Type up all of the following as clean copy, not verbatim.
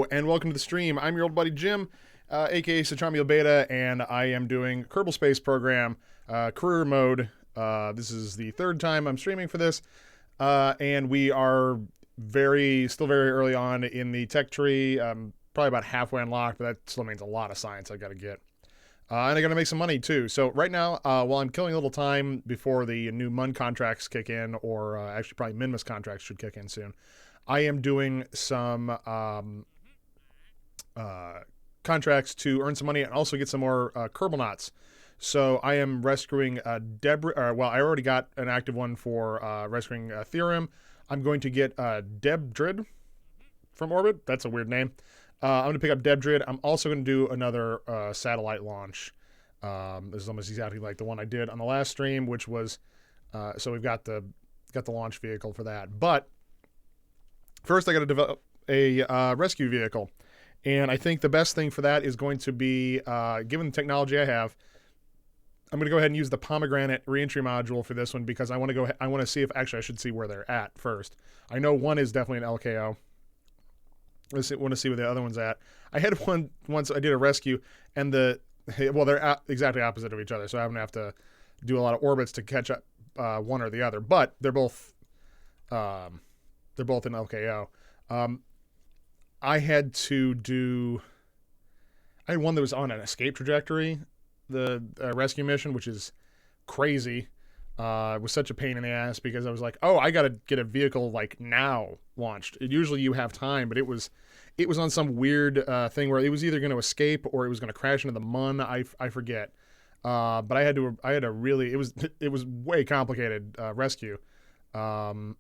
Hello, and welcome to the stream. I'm your old buddy Jim, aka Satramio Beta, and I am doing Kerbal Space Program, career mode. This is the third time I'm streaming for this, and we are still very early on in the tech tree. Probably about halfway unlocked, but that still means a lot of science I got to get. And I got to make some money too. So right now, while I'm killing a little time before the new MUN contracts kick in, or actually probably Minmus contracts should kick in soon, I am doing some contracts to earn some money and also get some more Kerbal knots. So I am rescuing well, I already got an active one for rescuing Theorem. I'm going to get Debdrid from orbit. That's a weird name. I'm going to pick up Debdrid. I'm also going to do another satellite launch. This is almost exactly like the one I did on the last stream, which was so we've got the launch vehicle for that. But first, I got to develop a rescue vehicle, and I think the best thing for that is going to be, given the technology I have, I'm going to go ahead and use the pomegranate reentry module for this one because I want to see if actually I should see where they're at first. I know one is definitely an LKO. I want to see where the other one's at. I had one once I did a rescue, and they're exactly opposite of each other, so I'm gonna have to do a lot of orbits to catch up one or the other. But they're both in LKO. I had one that was on an escape trajectory, the rescue mission, which is crazy. It was such a pain in the ass because I was like, oh, I got to get a vehicle like now launched. Usually you have time, but it was on some weird thing where it was either going to escape or it was going to crash into the MUN. I forget. But I had to really, it was way complicated rescue. I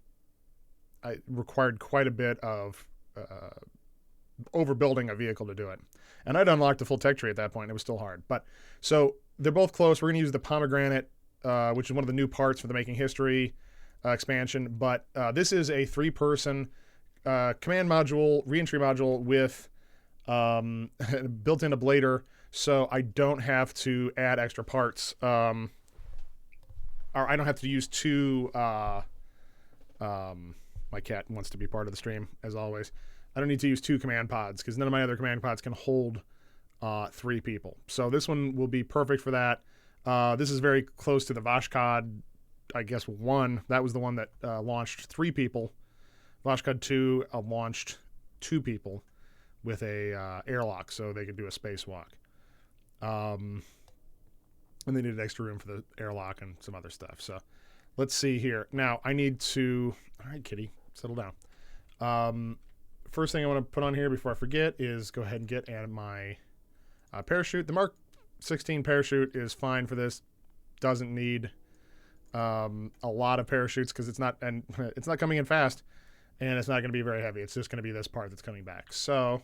required quite a bit of overbuilding a vehicle to do it. And I'd unlocked the full tech tree at that point. It was still hard. But so they're both close. We're going to use the pomegranate, which is one of the new parts for the Making History expansion. But this is a 3-person command module, reentry module with built-in ablator, so I don't have to add extra parts. Or I don't have to use two. My cat wants to be part of the stream, as always. I don't need to use 2 command pods because none of my other command pods can hold 3 people. So this one will be perfect for that. This is very close to the Vashkod, I guess, 1. That was the one that launched 3 people. Vashkod 2 launched 2 people with a airlock, so they could do a spacewalk. And they needed extra room for the airlock and some other stuff. So let's see here. Now, I need to... All right, kitty, settle down. First thing I want to put on here before I forget is go ahead and get my parachute. The Mark 16 parachute is fine for this. Doesn't need a lot of parachutes because it's not coming in fast, and it's not going to be very heavy. It's just going to be this part that's coming back. So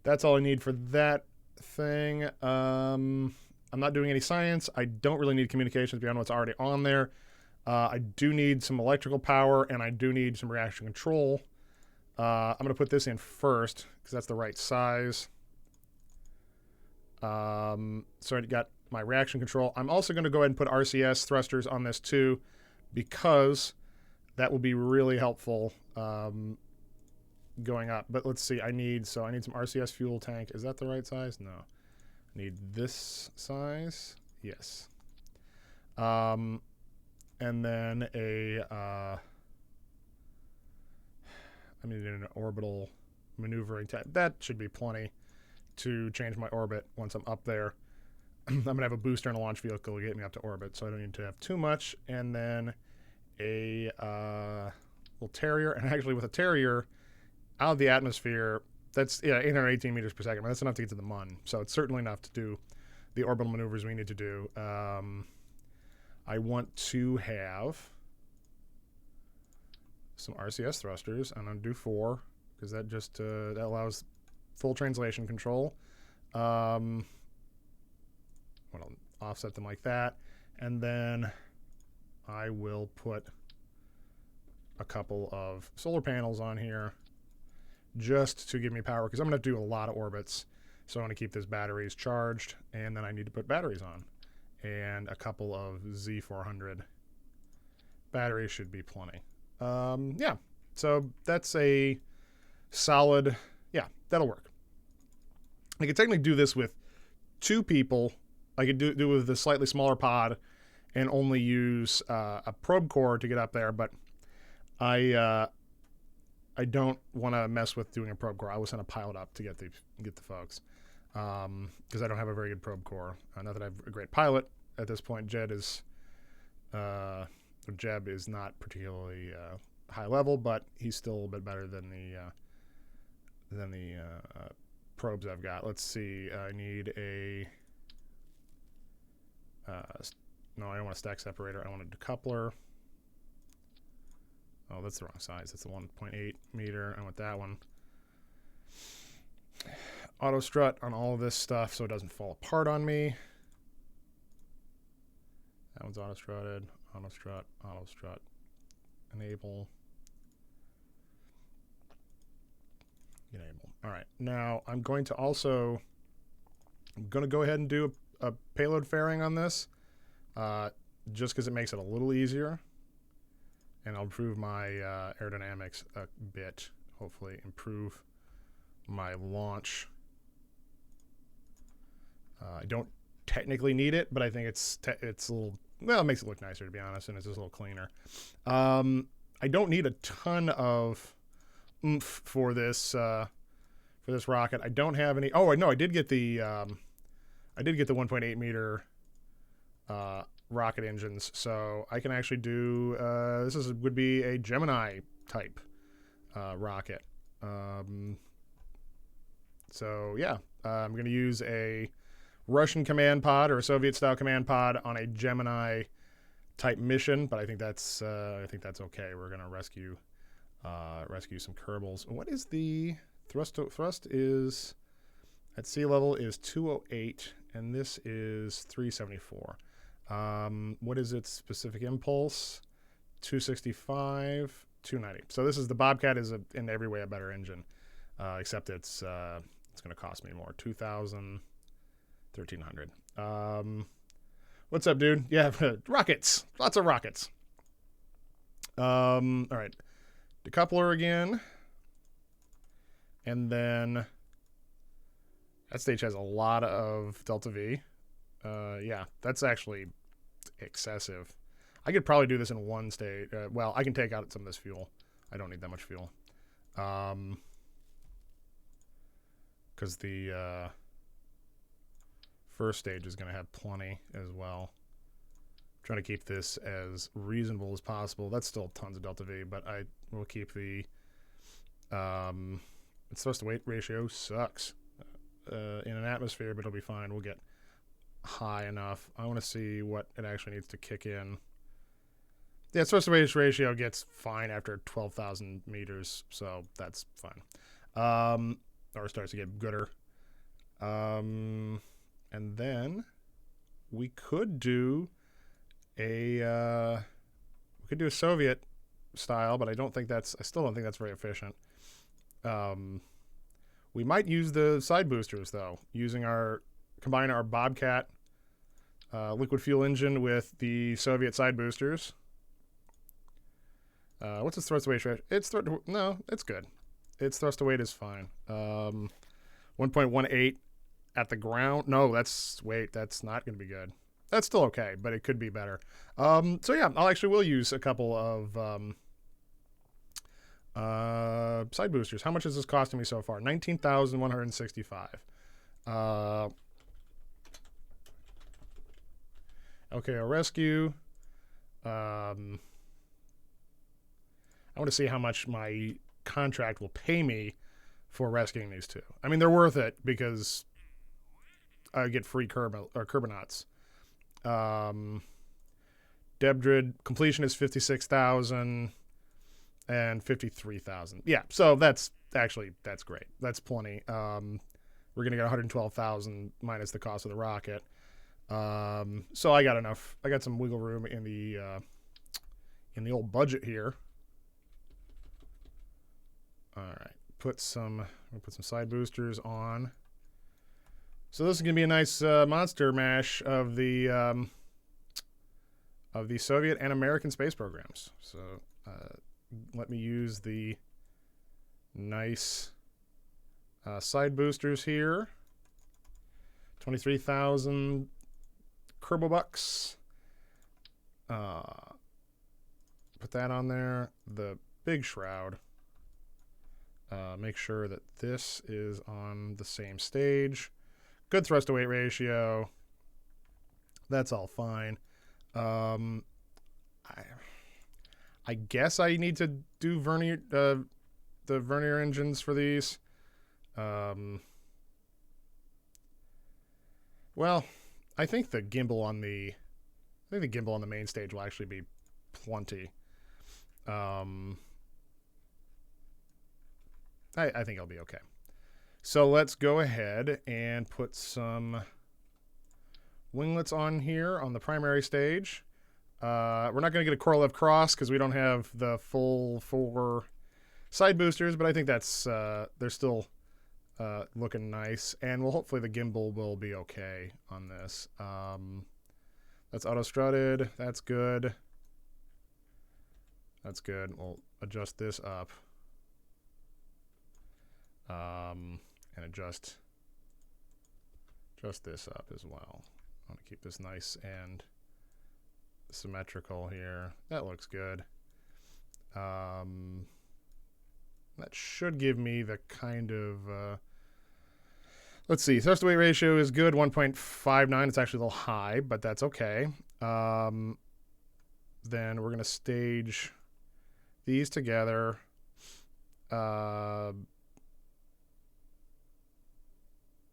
that's all I need for that thing. I'm not doing any science. I don't really need communications beyond what's already on there. I do need some electrical power, and I do need some reaction control. I'm going to put this in first because that's the right size. So I got my reaction control. I'm also going to go ahead and put RCS thrusters on this too because that will be really helpful going up. But let's see. I need some RCS fuel tank. Is that the right size? No. I need this size. Yes. And then I'm going to do an orbital maneuvering tank. That should be plenty to change my orbit once I'm up there. I'm going to have a booster and a launch vehicle to get me up to orbit, so I don't need to have too much. And then a little Terrier. And actually, with a Terrier out of the atmosphere, that's 818 meters per second. That's enough to get to the MUN. So it's certainly enough to do the orbital maneuvers we need to do. I want to have some RCS thrusters. I'm going to do 4 because that just that allows full translation control. I'll offset them like that, and then I will put a couple of solar panels on here just to give me power because I'm going to do a lot of orbits. So I want to keep this batteries charged, and then I need to put batteries on. And a couple of Z400 batteries should be plenty. Yeah, so that's a solid, that'll work. I could technically do this with 2 people. I could do it with a slightly smaller pod and only use a probe core to get up there, but I don't want to mess with doing a probe core. I will send a pilot up to get the folks, because I don't have a very good probe core. Not that I have a great pilot at this point. Jeb is not particularly high level, but he's still a bit better than the probes I've got. Let's see. I need a no, I don't want a stack separator. I want a decoupler. Oh, that's the wrong size. That's a 1.8 meter. I want that one. Auto strut on all of this stuff so it doesn't fall apart on me. That one's auto strutted. Auto strut. Auto strut. Enable. Enable. All right. Now I'm going to go ahead and do a payload fairing on this, just because it makes it a little easier. And I'll improve my aerodynamics a bit. Hopefully improve my launch. I don't technically need it, but I think it's a little, well, it makes it look nicer, to be honest, and it's just a little cleaner. I don't need a ton of oomph for this rocket. I don't have any. Oh, no, I did get the 1.8 meter rocket engines, so I can actually do would be a Gemini type rocket. So yeah, I'm going to use a Russian command pod or a Soviet style command pod on a Gemini type mission, but I think that's okay. We're going to rescue some Kerbals. What is the thrust? Thrust is at sea level is 208, and this is 374. What is its specific impulse? 265, 290. So this is the Bobcat is in every way a better engine, except it's going to cost me more. 2,000, 1,300. What's up, dude? Yeah, rockets. Lots of rockets. All right. Decoupler again. And then that stage has a lot of Delta V. Yeah, that's actually excessive. I could probably do this in one stage. Well, I can take out some of this fuel. I don't need that much fuel. Because the first stage is going to have plenty as well. I'm trying to keep this as reasonable as possible. That's still tons of Delta V, but I will keep the its thrust to weight ratio sucks in an atmosphere, but it'll be fine. We'll get high enough. I want to see what it actually needs to kick in. Yeah, thrust to weight ratio gets fine after 12,000 meters, so that's fine. Or starts to get gooder. And then we could do a Soviet style, but I still don't think that's very efficient. We might use the side boosters though, combine our Bobcat liquid fuel engine with the Soviet side boosters. What's its thrust to weight ratio? No, it's good. Its thrust to weight is fine. 1.18 at the ground. No, that's not going to be good. That's still okay, but it could be better. So yeah, will use a couple of side boosters. How much is this costing me so far? 19,165. Okay, I'll rescue. I want to see how much my contract will pay me for rescuing these two. I mean, they're worth it because I get free Kerbonauts. Debdrid completion is 56,000 and 53,000. Yeah, so that's great. That's plenty. We're gonna get 112,000 minus the cost of the rocket. So I got enough. I got some wiggle room in the old budget here. All right, put some side boosters on. So this is gonna be a nice monster mash of the Soviet and American space programs. So let me use the nice Side boosters here. 23,000 Kerbal bucks. Put that on there. The big shroud. Make sure that this is on the same stage. Good thrust to weight ratio. That's all fine. I guess I need to do vernier, the vernier engines for these. Well, I think the gimbal on the main stage will actually be plenty. I think I'll be okay. So let's go ahead and put some winglets on here on the primary stage. We're not going to get a Coral F cross because we don't have the full 4 side boosters, but I think that's they're still looking nice, and hopefully the gimbal will be okay on this. That's auto strutted. That's good. That's good. We'll adjust this up. And adjust this up as well. I want to keep this nice and symmetrical here. That looks good. That should give me the kind of let's see, thrust to weight ratio is good, 1.59. It's actually a little high, but that's okay. Then we're going to stage these together.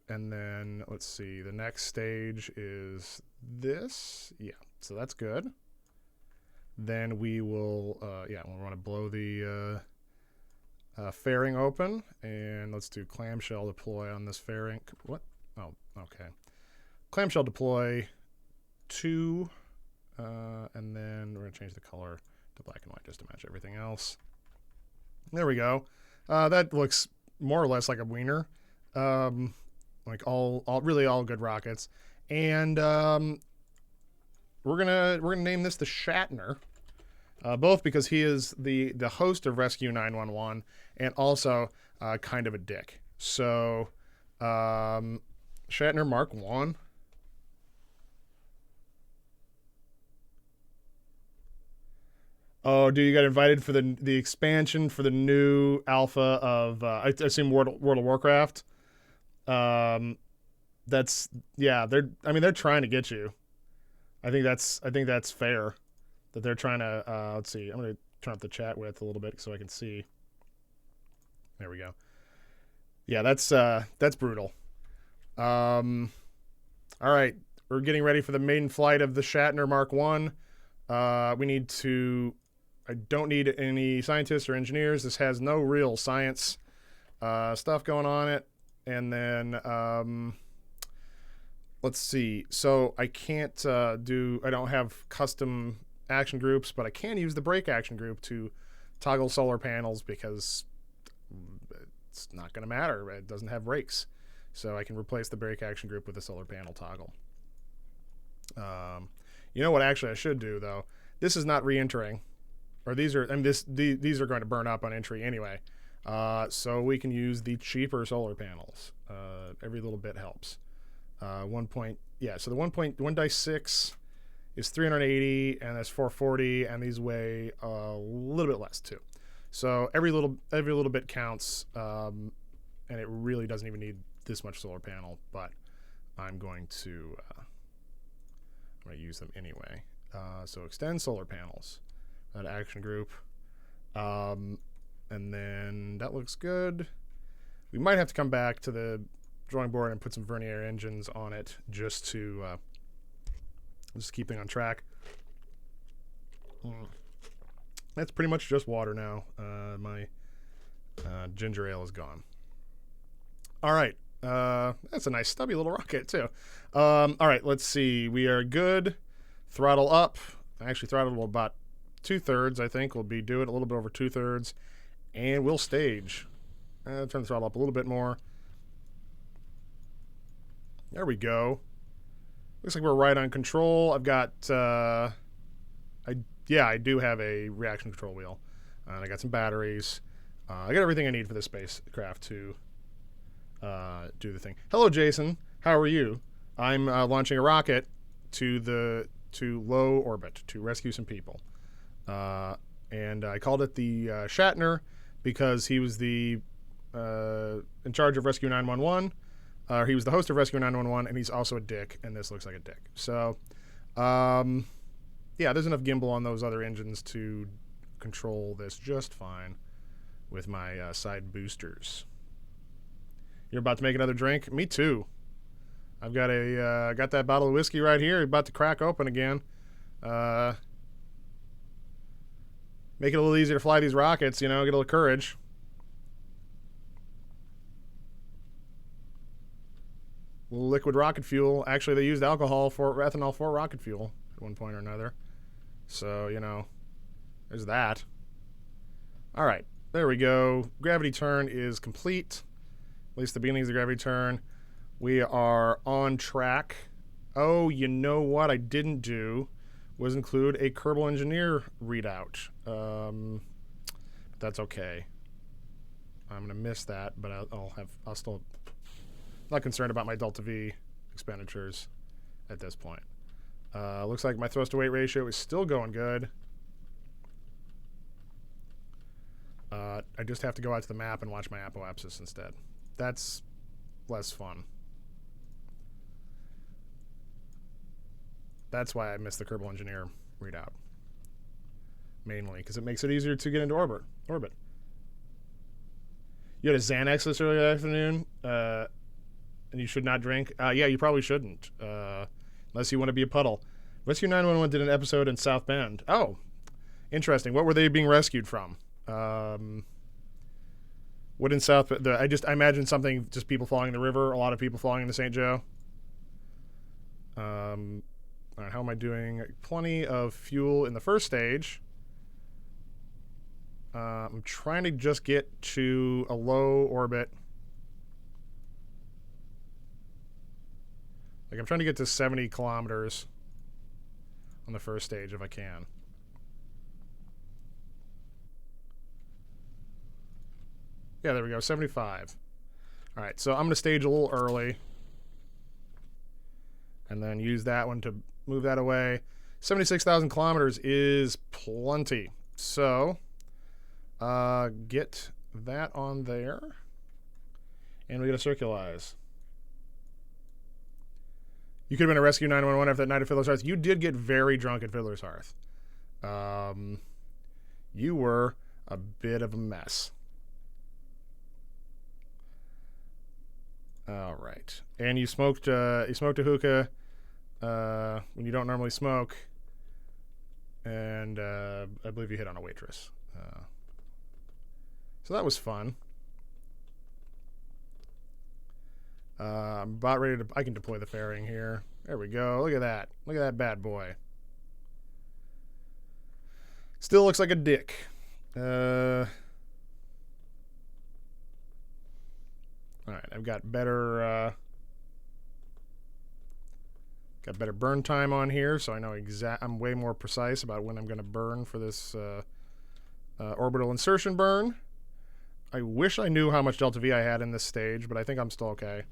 And then, let's see, the next stage is this. Yeah, so that's good. Then we will, we'll want to blow the fairing open. And let's do clamshell deploy on this fairing. What? Oh, okay. Clamshell deploy 2. And then we're going to change the color to black and white just to match everything else. There we go. That looks more or less like a wiener. Like really all good rockets, and we're gonna name this the Shatner, both because he is the host of Rescue 911 and also kind of a dick. So Shatner Mark 1. Oh, dude, you got invited for the expansion for the new alpha of I assume World of Warcraft. That's they're trying to get you. I think that's fair that they're trying to let's see, I'm going to turn up the chat width a little bit so I can see. There we go. Yeah, that's brutal. All right, we're getting ready for the maiden flight of the Shatner Mark 1. I don't need any scientists or engineers. This has no real science stuff going on it. And then, let's see. So I can't I don't have custom action groups, but I can use the brake action group to toggle solar panels because it's not going to matter. It doesn't have brakes. So I can replace the brake action group with a solar panel toggle. You know what actually I should do, though? This is not re-entering. Or these are going to burn up on entry anyway. So we can use the cheaper solar panels. Every little bit helps. So the 1 dice 6 is 380, and that's 440, and these weigh a little bit less too. So every little bit counts, and it really doesn't even need this much solar panel. But I'm going to use them anyway. So extend solar panels. That action group. And then that looks good. We might have to come back to the drawing board and put some vernier engines on it just to just keeping on track. That's pretty much just water now. My ginger ale is gone. All right. That's a nice stubby little rocket too. All right, let's see. We are good. Throttle up. Actually, throttle about 2/3, I think. We'll do it a little bit over 2/3. And we'll stage. Turn the throttle up a little bit more. There we go. Looks like we're right on control. I've got, I do have a reaction control wheel. And I got some batteries. I got everything I need for this spacecraft to do the thing. Hello, Jason. How are you? I'm launching a rocket to low orbit to rescue some people. And I called it the Shatner because he was the in charge of Rescue 911. He was the host of Rescue 911, and he's also a dick, and this looks like a dick. So, yeah, there's enough gimbal on those other engines to control this just fine with my side boosters. You're about to make another drink? Me too. I've got got that bottle of whiskey right here, about to crack open again. Make it a little easier to fly these rockets, you know, get a little courage. A little liquid rocket fuel. Actually, they used ethanol for rocket fuel at one point or another. So, you know, there's that. All right, there we go. Gravity turn is complete. At least the beginnings of the gravity turn. We are on track. Oh, you know what I didn't do was include a Kerbal Engineer readout. That's okay. I'm gonna miss that, but I'll still not concerned about my Delta V expenditures at this point. Looks like my thrust to weight ratio is still going good. I just have to go out to the map and watch my apoapsis instead. That's less fun. That's why I missed the Kerbal Engineer readout. Mainly, because it makes it easier to get into orbit. You had a Xanax this early afternoon, and you should not drink. Yeah, you probably shouldn't, unless you want to be a puddle. Rescue 911 did an episode in South Bend. Oh, interesting. What were they being rescued from? What in South? I imagine something, just people falling in the river. A lot of people falling into St. Joe. All right, how am I doing? Plenty of fuel in the first stage. I'm trying to just get to a low orbit. Like, I'm trying to get to 70 kilometers on the first stage if I can. Yeah, there we go, 75. All right, so I'm going to stage a little early and then use that one to move that away. 76,000 kilometers is plenty. So get that on there. And we get a circularize. You could have been a Rescue 911 after that night at Fiddler's Hearth. You did get very drunk at Fiddler's Hearth. You were a bit of a mess. All right. And you smoked a hookah when you don't normally smoke. And I believe you hit on a waitress. So that was fun. I'm about ready to... I can deploy the fairing here. There we go. Look at that. Look at that bad boy. Still looks like a dick. All right, I've got better burn time on here, so I know I'm way more precise about when I'm going to burn for this orbital insertion burn. I wish I knew how much Delta V I had in this stage, but I think I'm still okay.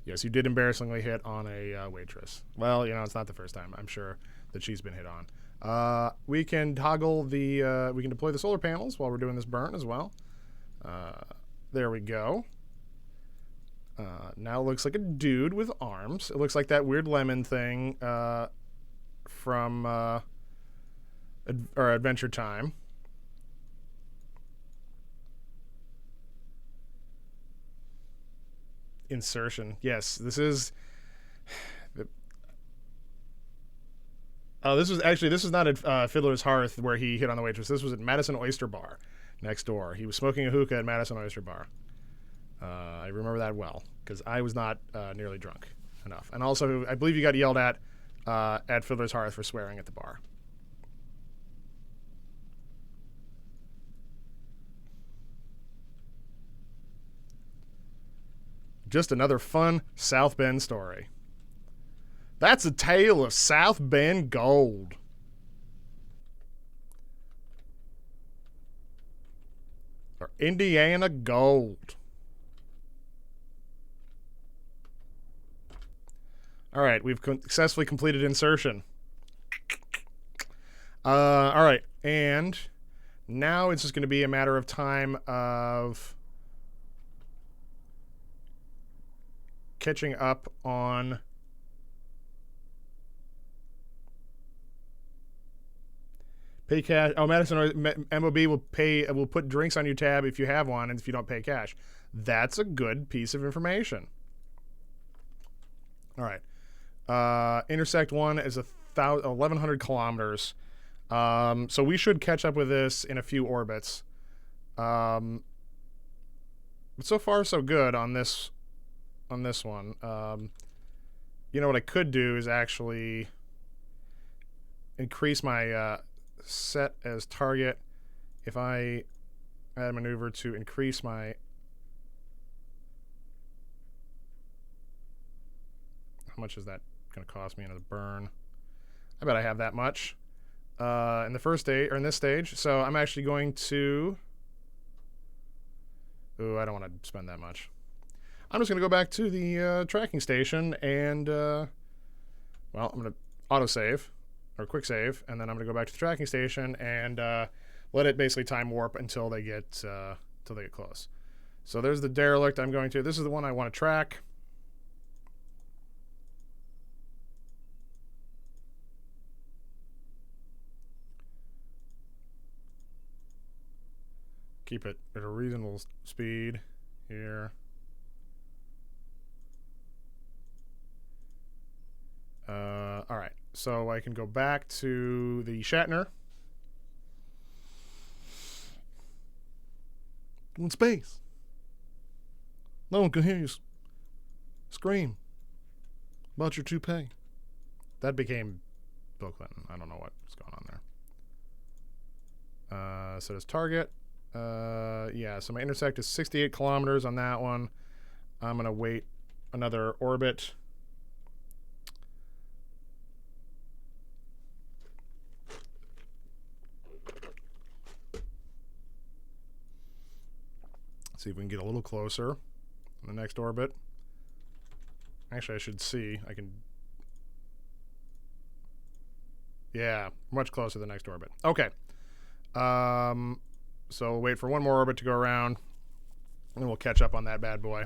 Yes, you did embarrassingly hit on a waitress. Well, you know, it's not the first time. I'm sure that she's been hit on. We can toggle the... we can deploy the solar panels while we're doing this burn as well. There we go. Now it looks like a dude with arms. It looks like that weird lemon thing from Adventure Time. Insertion. Yes, this is... this was not at Fiddler's Hearth where he hit on the waitress. This was at Madison Oyster Bar next door. He was smoking a hookah at Madison Oyster Bar. I remember that well because I was not nearly drunk enough. And also, I believe you got yelled at Fiddler's Hearth for swearing at the bar. Just another fun South Bend story. That's a tale of South Bend gold. Or Indiana gold. All right, we've successfully completed insertion. All right, and now it's just going to be a matter of time of catching up on pay cash. Oh, Madison MOB will put drinks on your tab if you have one, and if you don't pay cash. That's a good piece of information. All right, intersect 1 is 1,100 kilometers. So we should catch up with this in a few orbits. But so far so good on this one. You know what I could do is actually increase my set as target. If I add a maneuver to increase my, how much is that going to cost me in a burn? I bet I have that much in the first stage, or in this stage. So I'm actually going to, ooh, I don't want to spend that much. I'm just going to go back to the tracking station and, well, I'm going to autosave, or quick save, and then I'm going to go back to the tracking station and let it basically time warp until they get close. So there's the derelict I'm going to. This is the one I want to track. Keep it at a reasonable speed here. All right, so I can go back to the Shatner. In space. No one can hear you scream about your toupee. That became Bill Clinton. I don't know what's going on there. So this target. Yeah, so my intersect is 68 kilometers on that one. I'm going to wait another orbit. See if we can get a little closer in the next orbit. Actually, I should see. I can... Yeah, much closer to the next orbit. Okay. So we'll wait for one more orbit to go around, and we'll catch up on that bad boy.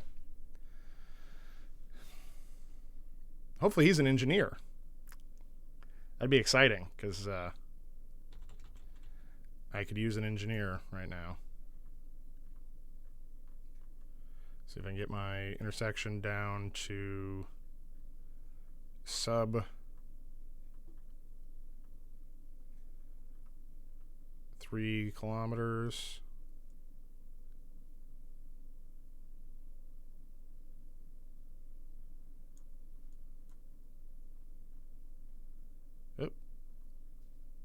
Hopefully he's an engineer. That'd be exciting, because I could use an engineer right now. See if I can get my intersection down to sub 3 kilometers. Yep.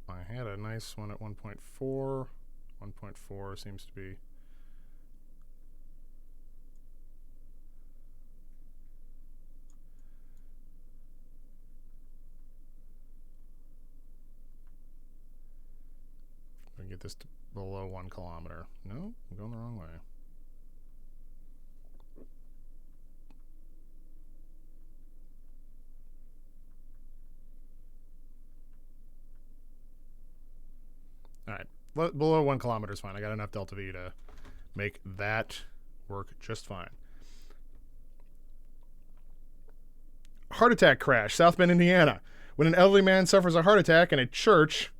I had a nice one at 1.4. 1.4 seems to be. Get this to below 1 kilometer. No, I'm going the wrong way. All right, below 1 kilometer is fine. I got enough delta V to make that work just fine. Heart attack crash, South Bend, Indiana. When an elderly man suffers a heart attack in a church,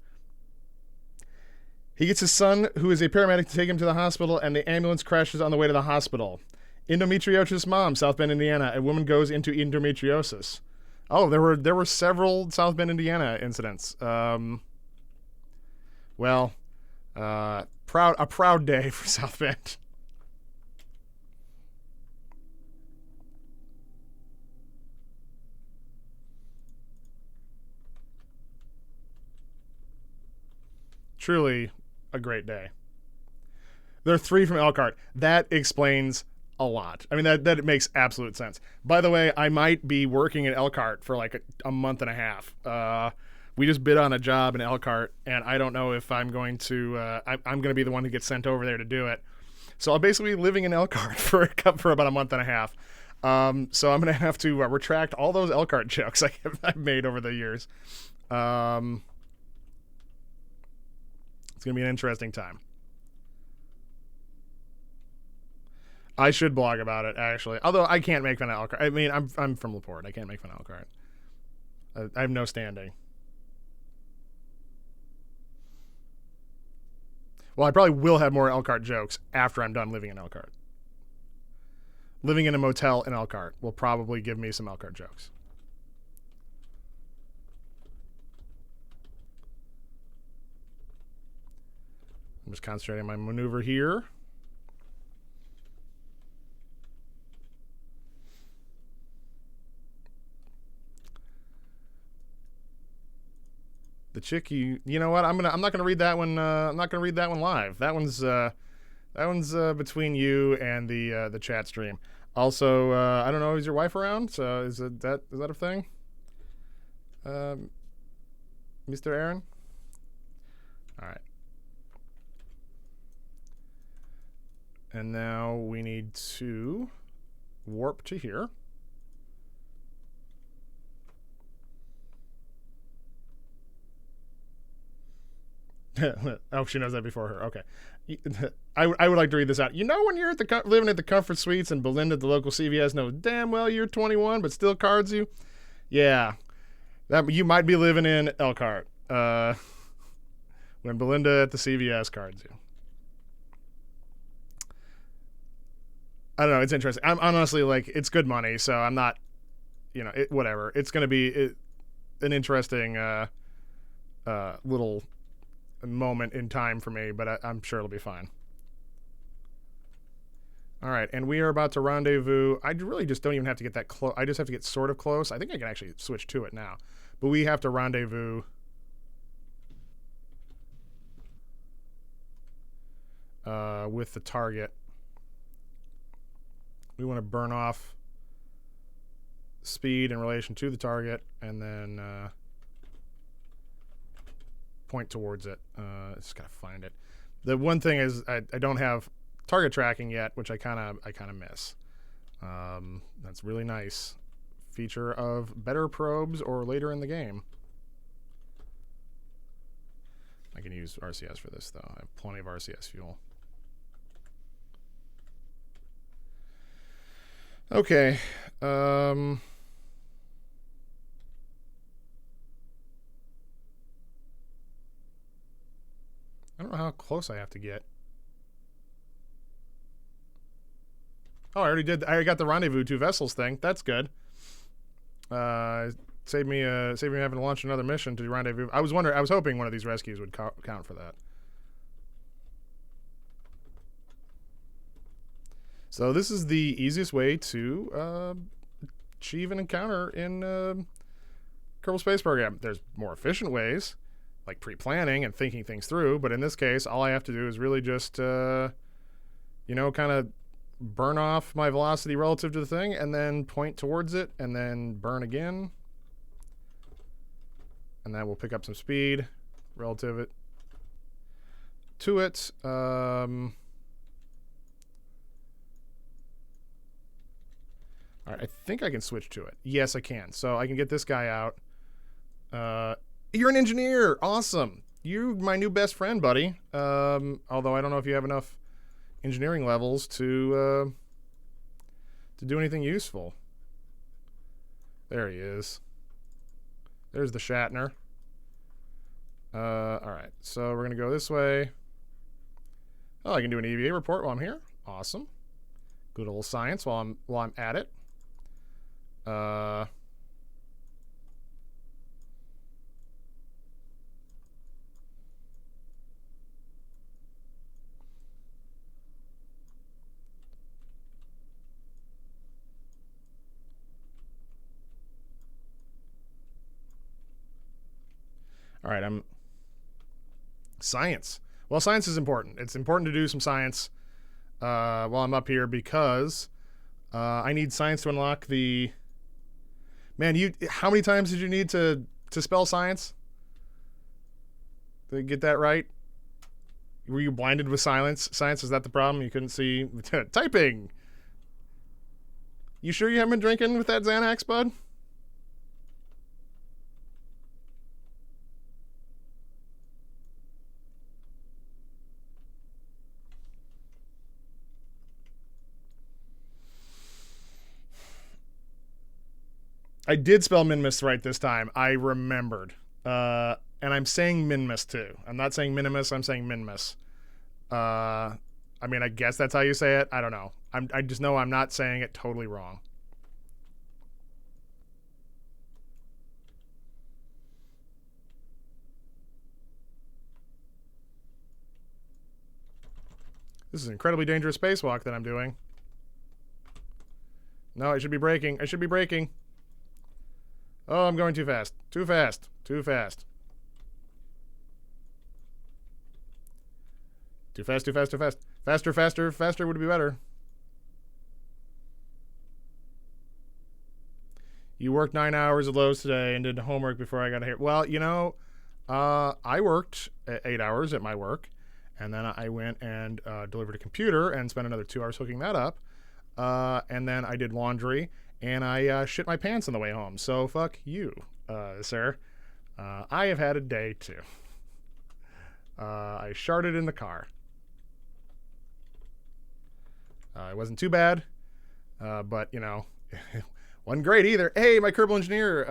he gets his son, who is a paramedic, to take him to the hospital, and the ambulance crashes on the way to the hospital. Endometriosis mom, South Bend, Indiana. A woman goes into endometriosis. Oh, there were several South Bend, Indiana incidents. Well, a proud day for South Bend. Truly a great day. There are 3 from Elkhart. That explains a lot. I mean, that makes absolute sense. By the way, I might be working at Elkhart for like a month and a half. We just bid on a job in Elkhart, and I don't know if I'm going to I'm going to be the one who gets sent over there to do it. So I'm basically living in Elkhart for about a month and a half. So I'm gonna have to retract all those Elkhart jokes I've made over the years. It's gonna be an interesting time. I should blog about it, actually. Although I can't make fun of Elkhart. I mean, I'm from LaPorte. I can't make fun of Elkhart. I have no standing. Well, I probably will have more Elkhart jokes after I'm done living in Elkhart. Living in a motel in Elkhart will probably give me some Elkhart jokes. I'm just concentrating on my maneuver here. The chick, you know what? I'm not gonna read that one. I'm not gonna read that one live. That one's between you and the chat stream. Also, I don't know. Is your wife around? So is that a thing? Mr. Aaron. All right. And now we need to warp to here. Oh, she knows that before her. Okay. I would like to read this out. You know when you're living at the Comfort Suites and Belinda at the local CVS knows damn well you're 21 but still cards you? Yeah. That you might be living in Elkhart. When Belinda at the CVS cards you. I don't know. It's interesting. I'm honestly like, it's good money, so I'm not, whatever. It's going to be an interesting little moment in time for me, but I'm sure it'll be fine. All right, and we are about to rendezvous. I really just don't even have to get that close. I just have to get sort of close. I think I can actually switch to it now, but we have to rendezvous with the target. We want to burn off speed in relation to the target, and then point towards it. Just gotta find it. The one thing is I don't have target tracking yet, which I kind of miss. That's really nice feature of better probes or later in the game. I can use RCS for this though. I have plenty of RCS fuel. Okay. I don't know how close I have to get. Oh, I already did. I got the rendezvous 2 vessels thing. That's good. Saved me having to launch another mission to rendezvous. I was hoping one of these rescues would count for that. So this is the easiest way to achieve an encounter in Kerbal Space Program. There's more efficient ways, like pre-planning and thinking things through, but in this case, all I have to do is really just, kind of burn off my velocity relative to the thing, and then point towards it, and then burn again. And that will pick up some speed relative to it. All right, I think I can switch to it. Yes, I can. So I can get this guy out. You're an engineer. Awesome. You're my new best friend, buddy. Although I don't know if you have enough engineering levels to do anything useful. There he is. There's the Shatner. All right, so we're gonna go this way. Oh, I can do an EVA report while I'm here. Awesome. Good old science while I'm at it. All right, science. Well, science is important. It's important to do some science while I'm up here because I need science to unlock the... Man, how many times did you need to spell science? To get that right? Were you blinded with silence? Science, is that the problem? You couldn't see typing. You sure you haven't been drinking with that Xanax, bud? I did spell Minmus right this time. I remembered. And I'm saying Minmus too. I'm not saying Minimus, I'm saying Minmus. I mean, I guess that's how you say it. I don't know. I just know I'm not saying it totally wrong. This is an incredibly dangerous spacewalk that I'm doing. No, I should be braking. I should be braking. Oh, I'm going too fast. Too fast. Too fast. Too fast, too fast, too fast. Faster, faster, faster would be better. You worked 9 hours at Lowe's today and did homework before I got here. Well, you know, I worked 8 hours at my work, and then I went and delivered a computer and spent another 2 hours hooking that up. And then I did laundry, and I shit my pants on the way home. So fuck you, sir. I have had a day too. I sharted in the car. It wasn't too bad, but you know, wasn't great either. Hey, my Kerbal Engineer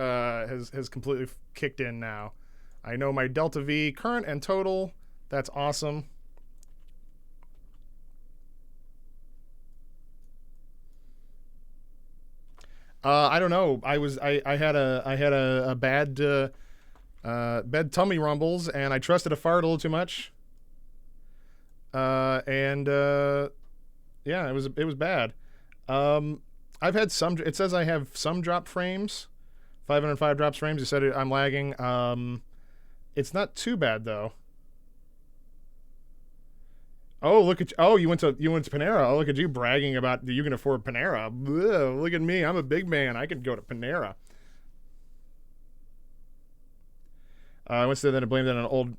has completely kicked in now. I know my Delta V current and total. That's awesome. I don't know. I had a bad bad tummy rumbles, and I trusted a fart a little too much. Yeah, it was bad. I've had some. It says I have some drop frames, 505 drops frames. You said I'm lagging. It's not too bad though. Oh, look at you. Oh, you went to Panera. Oh, look at you bragging about that you can afford Panera. Ugh, look at me. I'm a big man. I could go to Panera. I went to then and blamed it on an old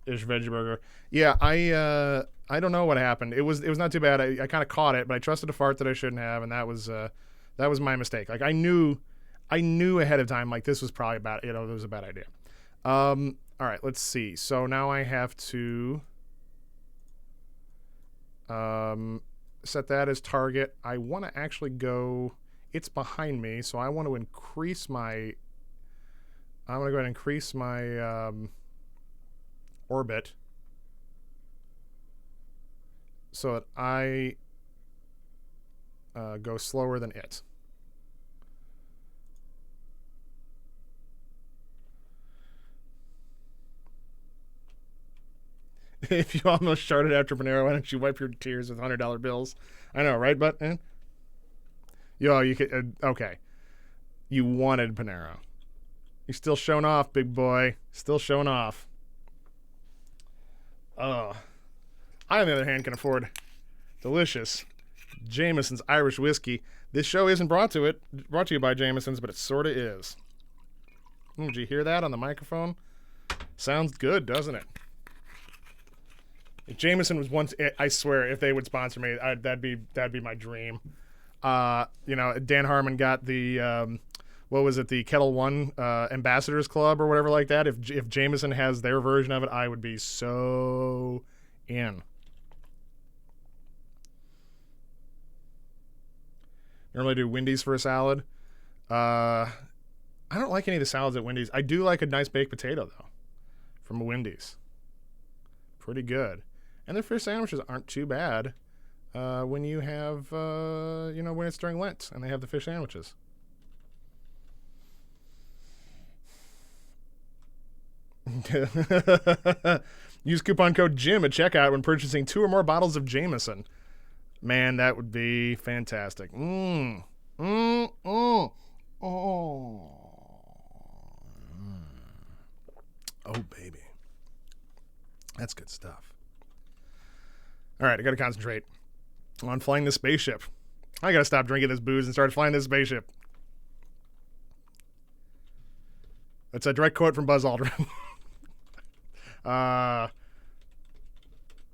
ish veggie burger. Yeah, I don't know what happened. It was not too bad. I kind of caught it, but I trusted a fart that I shouldn't have, and that was my mistake. Like I knew ahead of time like this was probably bad. You know, it was a bad idea. All right, let's see. So now I have to set that as target. I want to actually go. It's behind me, so I want to increase my. I'm going to go ahead and increase my orbit so that I go slower than it. If you almost sharted after Panera, why don't you wipe your tears with $100 bills? I know, right? But yo, you could. Okay, you wanted Panera. You're still showing off, big boy. Still showing off. I, on the other hand, can afford delicious Jameson's Irish whiskey. This show isn't brought to you by Jameson's, but it sort of is. Did you hear that on the microphone? Sounds good, doesn't it? If Jameson was once, I swear, if they would sponsor me, that'd be my dream. You know, Dan Harmon got the what was it, the Kettle One Ambassadors Club or whatever like that. If Jameson has their version of it, I would be so in. Normally do Wendy's for a salad. I don't like any of the salads at Wendy's. I do like a nice baked potato though, from Wendy's. Pretty good. And their fish sandwiches aren't too bad when you have, you know, when it's during Lent and they have the fish sandwiches. Use coupon code JIM at checkout when purchasing 2 or more bottles of Jameson. Man, that would be fantastic. Oh, baby. That's good stuff. All right, I got to concentrate on flying this spaceship. I got to stop drinking this booze and start flying this spaceship. That's a direct quote from Buzz Aldrin.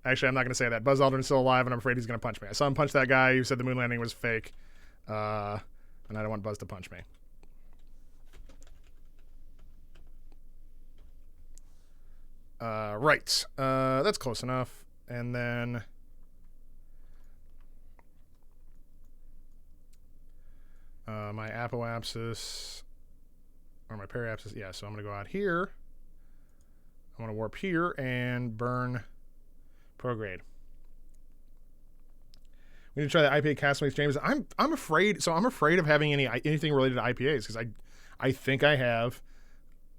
Actually, I'm not going to say that. Buzz Aldrin's still alive, and I'm afraid he's going to punch me. I saw him punch that guy who said the moon landing was fake, and I don't want Buzz to punch me. Right. That's close enough. And then my apoapsis, or my periapsis. Yeah, so I'm going to go out here. I want to warp here and burn prograde. We need to try the IPA Castmates James. I'm afraid. So I'm afraid of having anything related to IPAs because I think I have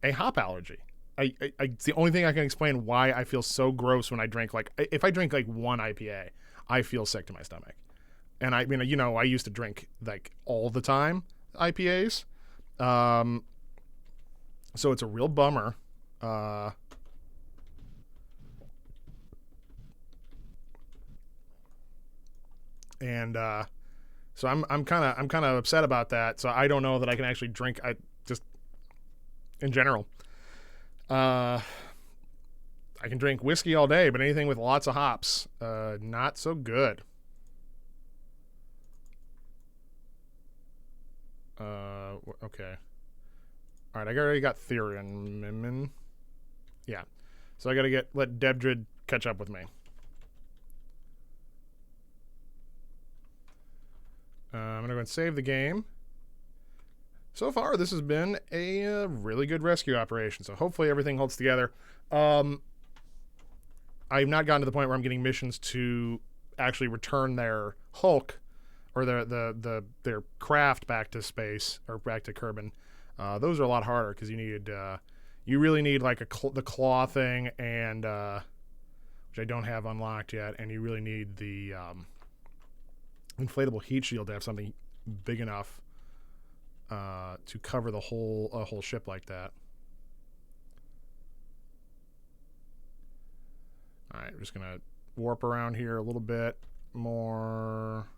a hop allergy. It's the only thing I can explain why I feel so gross when I drink. Like if I drink like one IPA, I feel sick to my stomach. And I mean, you know, I used to drink like all the time IPAs. So it's a real bummer. So I'm kind of upset about that. So I don't know that I can actually drink. I just in general. I can drink whiskey all day, but anything with lots of hops, not so good. Okay. All right, I already got Therian. Yeah. So I got to let Debdrid catch up with me. I'm going to go and save the game. So far, this has been a really good rescue operation, so hopefully everything holds together. I've not gotten to the point where I'm getting missions to actually return their Hulk or their craft back to space or back to Kerbin. Those are a lot harder because you really need like the claw thing and which I don't have unlocked yet, and you really need the inflatable heat shield to have something big enough to cover the whole ship like that. All right, we're just gonna warp around here a little bit more.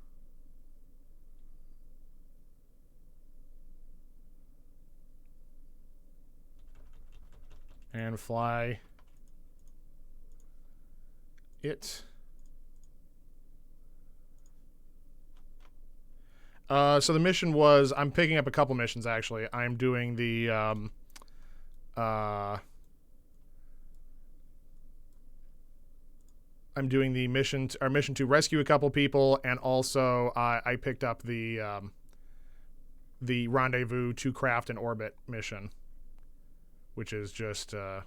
And fly it. So the mission was, I'm picking up a couple missions actually. I'm doing the mission to rescue a couple people, and also I picked up the rendezvous to craft an orbit mission, which is just oh,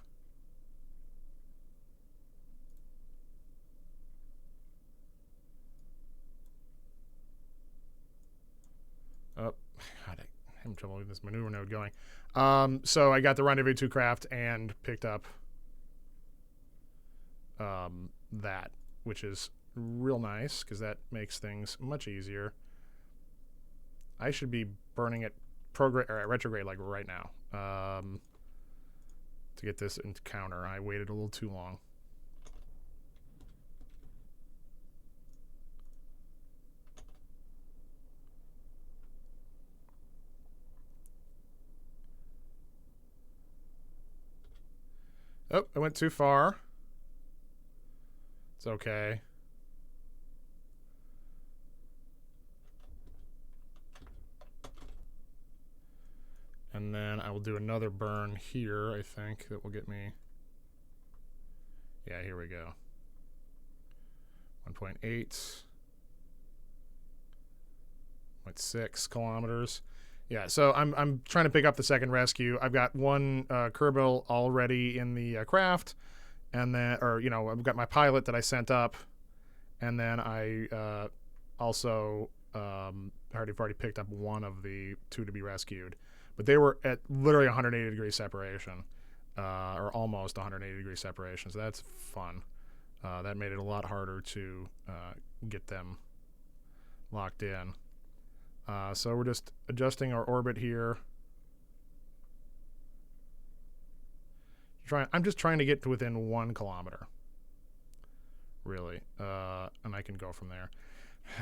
God, I'm having trouble with this maneuver node going. So I got the rendezvous to craft and picked up that, which is real nice because that makes things much easier. I should be burning it retrograde like right now to get this encounter. I waited a little too long. Oh, I went too far. It's okay. And then I will do another burn here, I think, that will get me. Yeah, here we go. 1.8. 0.6 kilometers. Yeah, so I'm trying to pick up the second rescue. I've got one Kerbal already in the craft, and then, I've got my pilot that I sent up, and then I also already picked up one of the two to be rescued, but they were at literally 180 degree separation, or almost 180 degree separation. So that's fun. That made it a lot harder to get them locked in. So we're just adjusting our orbit here. I'm just trying to get to within 1 kilometer, really, and I can go from there.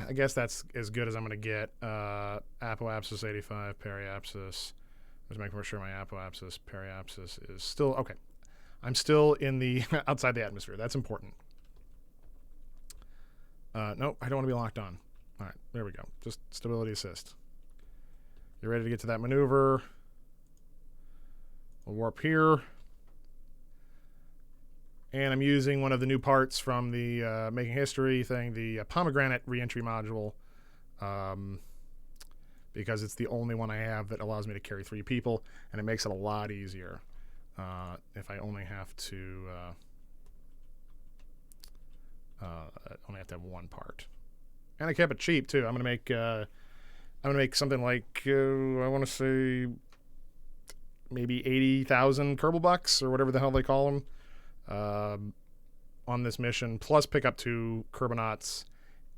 I guess that's as good as I'm going to get. Apoapsis 85, periapsis. Just making sure my apoapsis, periapsis is still okay. I'm still in the outside the atmosphere. That's important. Nope, I don't want to be locked on. All right, there we go. Just stability assist. You're ready to get to that maneuver. We'll warp here. And I'm using one of the new parts from the Making History thing, the pomegranate reentry module, because it's the only one I have that allows me to carry 3 people, and it makes it a lot easier if I only have to have 1 part. And I kept it cheap too. I'm gonna make something like I want to say maybe 80,000 Kerbal bucks or whatever the hell they call them. On this mission, plus pick up 2 Kerbonauts,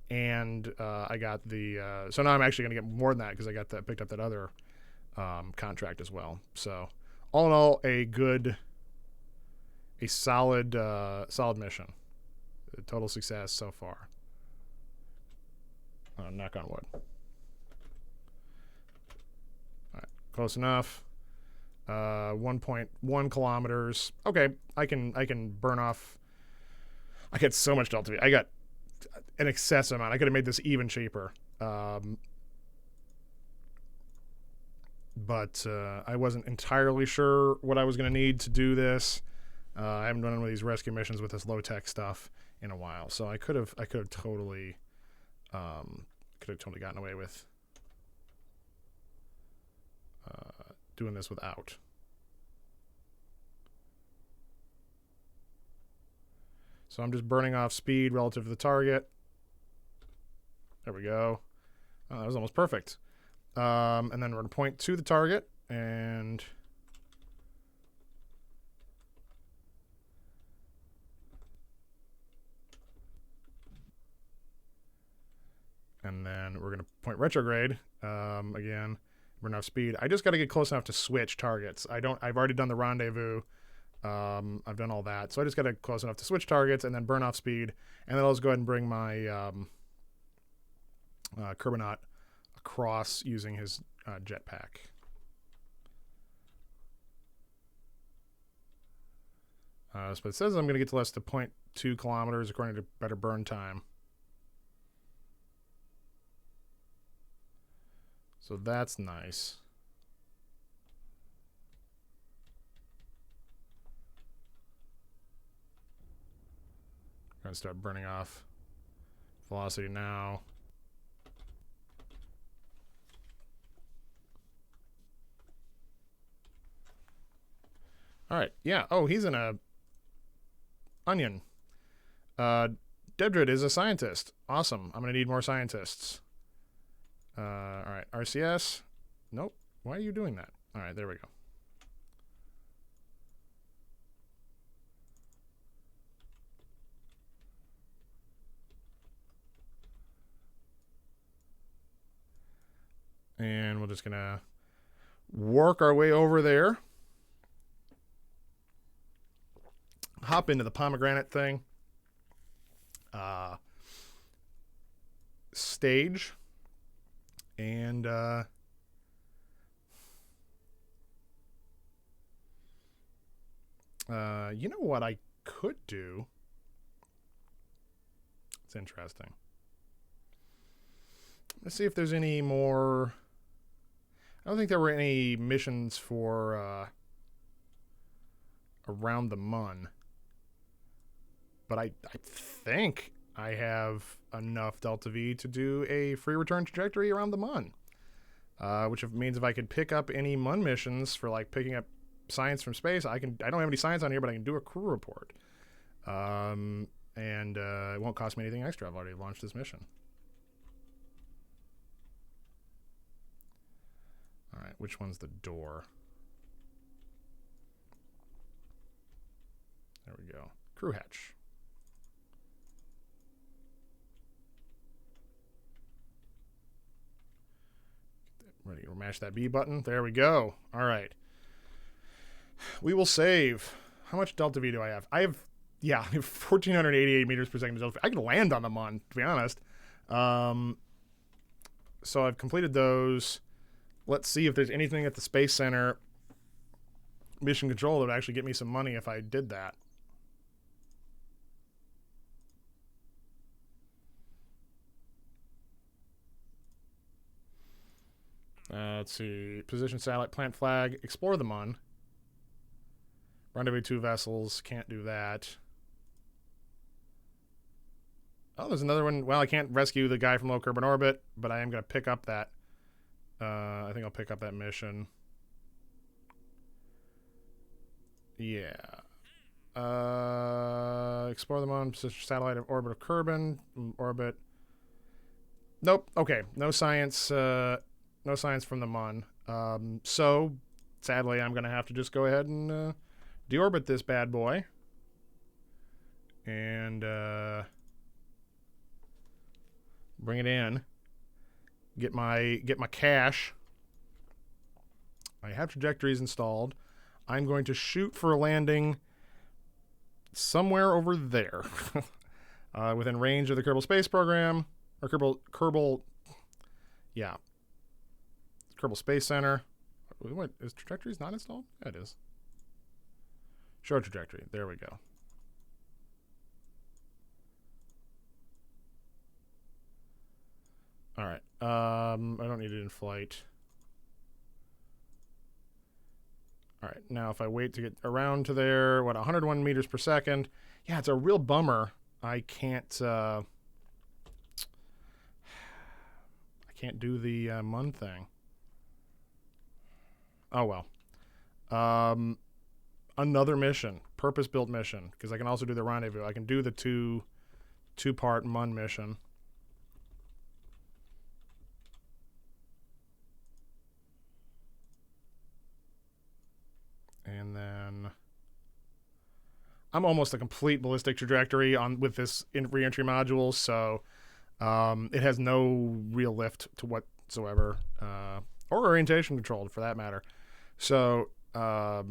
and I got the so now I'm actually going to get more than that because I got that picked up that other contract as well. So all in all, a solid mission, a total success so far. Knock on wood. All right, close enough. 1.1 kilometers. Okay, I can burn off. I get so much delta V. I got an excessive amount. I could have made this even cheaper. But I wasn't entirely sure what I was going to need to do this. I haven't done one of these rescue missions with this low tech stuff in a while, so I could have totally gotten away with doing this without. So I'm just burning off speed relative to the target. There we go. Oh, that was almost perfect. And then we're going to point to the target and then we're going to point retrograde again. Burn off speed. I just got to get close enough to switch targets. I've already done the rendezvous. I've done all that. So I just got to close enough to switch targets and then burn off speed. And then I'll just go ahead and bring my Kerbonaut across using his jetpack. So it says I'm going to get to less than 0.2 kilometers according to better burn time. So that's nice. I'm going to start burning off velocity now. All right. Yeah. Oh, he's in a onion. Debdrid is a scientist. Awesome. I'm going to need more scientists. All right. RCS. Nope. Why are you doing that? All right. There we go. And we're just going to work our way over there. Hop into the pomegranate thing. Stage. And you know what I could do? It's interesting. Let's see if there's any more. I don't think there were any missions for around the Mun. But I think I have enough Delta V to do a free return trajectory around the Mun. Which means if I could pick up any Mun missions for like picking up science from space, I don't have any science on here, but I can do a crew report. And it won't cost me anything extra. I've already launched this mission. All right, which one's the door? There we go. Crew hatch. Ready to mash that B button. There we go. All right. We will save. How much Delta V do I have? I have 1,488 meters per second Delta V. I can land on them to be honest. So I've completed those. Let's see if there's anything at the Space Center mission control that would actually get me some money if I did that. Let's see. Position satellite, plant flag, explore the Mun. Rendezvous 2 vessels. Can't do that. Oh, there's another one. Well, I can't rescue the guy from low Kerbal orbit, but I am going to pick up that. I think I'll pick up that mission. Yeah. Explore the Mun, position satellite of orbit of Kerbal orbit. Nope. Okay. No science. No science from the Mun. So, sadly, I'm going to have to just go ahead and deorbit this bad boy. And bring it in. Get my cache. I have trajectories installed. I'm going to shoot for a landing somewhere over there. Within range of the Kerbal Space Program. Or Kerbal, yeah. Kerbal Space Center. What, is trajectories not installed? Yeah, it is. Show trajectory. There we go. All right. I don't need it in flight. All right. Now, if I wait to get around to there, what, 101 meters per second? Yeah, it's a real bummer. I can't do the Mun thing. Oh, well. Another mission. Purpose-built mission. Because I can also do the rendezvous. I can do the two-part Mun mission. And then I'm almost a complete ballistic trajectory with this re-entry module, so it has no real lift to whatsoever, or orientation control for that matter. So I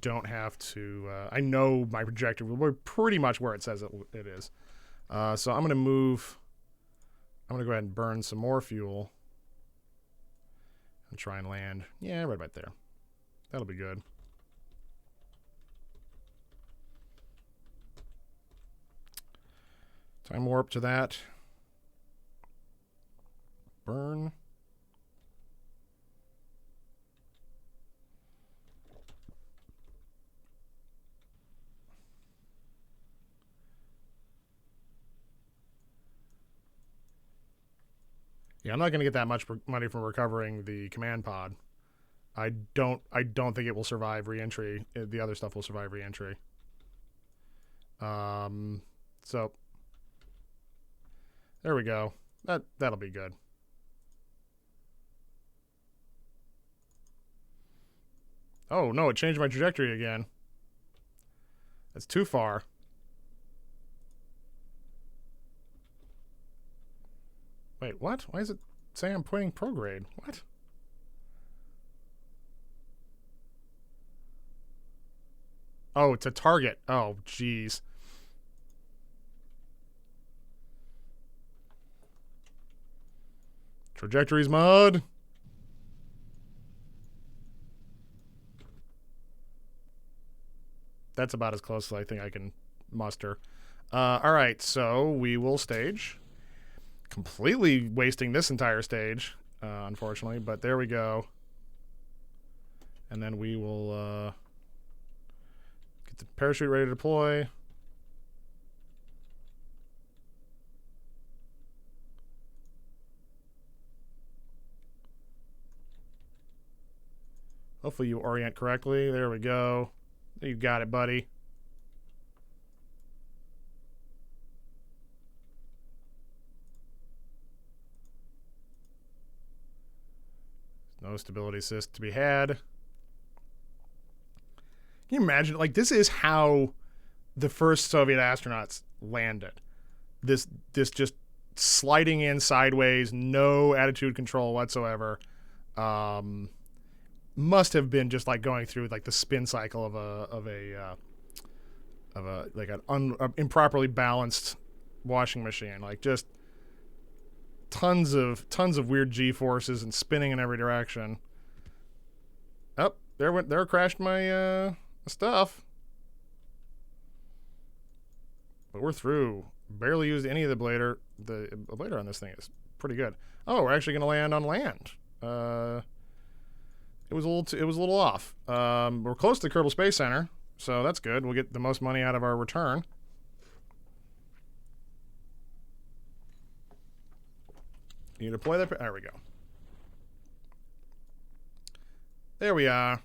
don't have to. I know my trajectory will be pretty much where it says it is. So I'm going to move. I'm going to go ahead and burn some more fuel and try and land. Yeah, right about there. That'll be good. Time warp to that. Burn. Yeah, I'm not going to get that much money from recovering the command pod. I don't think it will survive re-entry. The other stuff will survive re-entry. So there we go. That'll be good. Oh no, it changed my trajectory again. That's too far. Wait, what? Why is it saying I'm pointing prograde? What? Oh, it's a target. Oh, jeez. Trajectories mod. That's about as close as I think I can muster. All right, so we will stage. Completely wasting this entire stage, unfortunately, but there we go. And then we will get the parachute ready to deploy. Hopefully you orient correctly. There we go. You got it, buddy. No stability assist to be had. Can you imagine? Like, this is how the first Soviet astronauts landed. This just sliding in sideways, no attitude control whatsoever. Must have been just like going through like the spin cycle of an improperly balanced washing machine. Like, just tons of weird G forces and spinning in every direction. Oh, there crashed my stuff. But we're through. Barely used any of the ablator. The ablator on this thing is pretty good. Oh, we're actually going to land on land. It was a little off. We're close to the Kerbal Space Center, so that's good. We'll get the most money out of our return. You deploy that. There we go. There we are.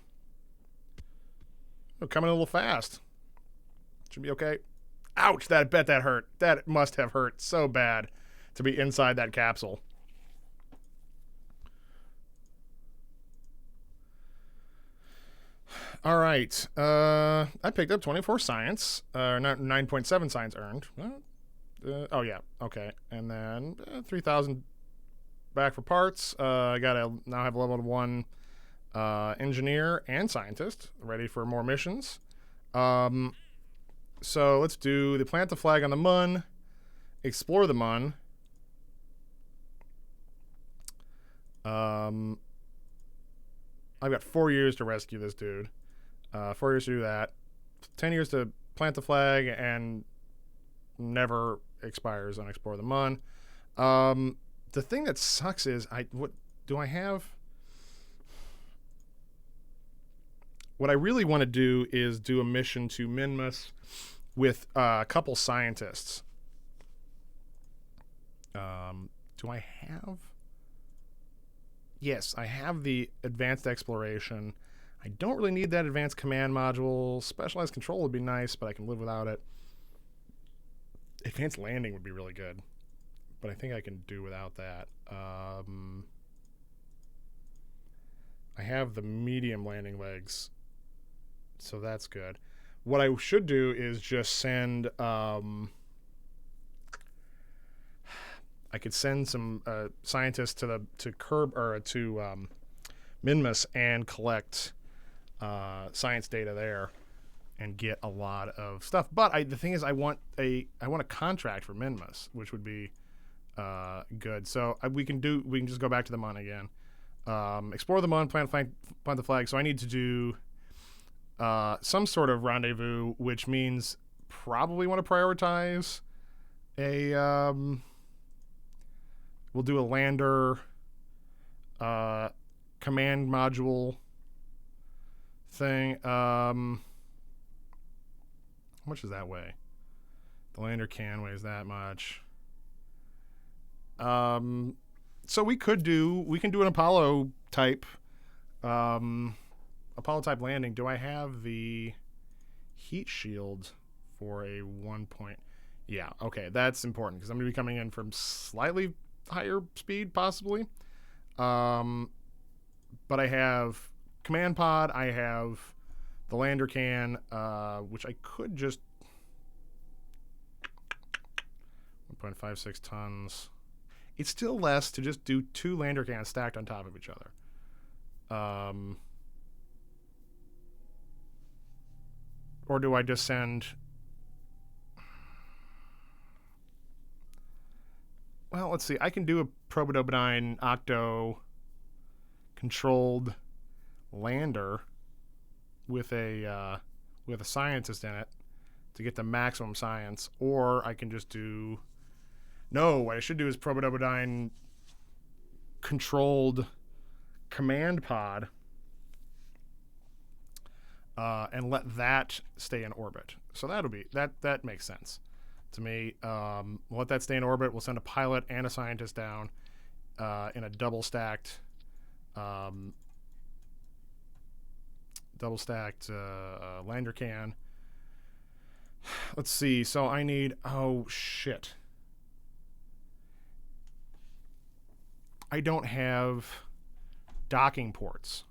Oh, coming a little fast. Should be okay. Ouch! I bet that hurt. That must have hurt so bad to be inside that capsule. All right. I picked up 24 science. Not 9.7 science earned. Oh yeah. Okay. And then 3,000 back for parts. I gotta now have level 1 engineer and scientist ready for more missions. So let's do the plant the flag on the Mun, explore the Mun. I've got 4 years to rescue this dude. 4 years to do that. 10 years to plant the flag and never expires on explore the Mun. The thing that sucks is what I have? What I really want to do is do a mission to Minmus with a couple scientists. Do I have? Yes, I have the advanced exploration. I don't really need that advanced command module. Specialized control would be nice, but I can live without it. Advanced landing would be really good, but I think I can do without that. I have the medium landing legs, so that's good. What I should do is just send. I could send some scientists to Minmus and collect science data there and get a lot of stuff. But the thing is, I want a contract for Minmus, which would be good. So we can just go back to the Mun again. Explore the Mun, plant the flag. So I need to do some sort of rendezvous, which means probably want to prioritize a. We'll do a lander command module thing. How much does that weigh? The lander weighs that much. So we can do an Apollo type landing. Do I have the heat shield for a 1 point? Yeah, okay, that's important because I'm going to be coming in from slightly higher speed, possibly. But I have command pod. I have the lander can, which I could just 1.56 tons. It's still less to just do 2 lander cans stacked on top of each other. Or do I just send? Well, let's see. I can do a Probodobenine Octo controlled lander with a scientist in it to get the maximum science, or I can just do. No, what I should do is Probodobenine controlled command pod and let that stay in orbit. So that'll be that makes sense to me. We'll let that stay in orbit. We'll send a pilot and a scientist down in a double stacked lander can. Let's see. So I need. Oh shit. I don't have docking ports.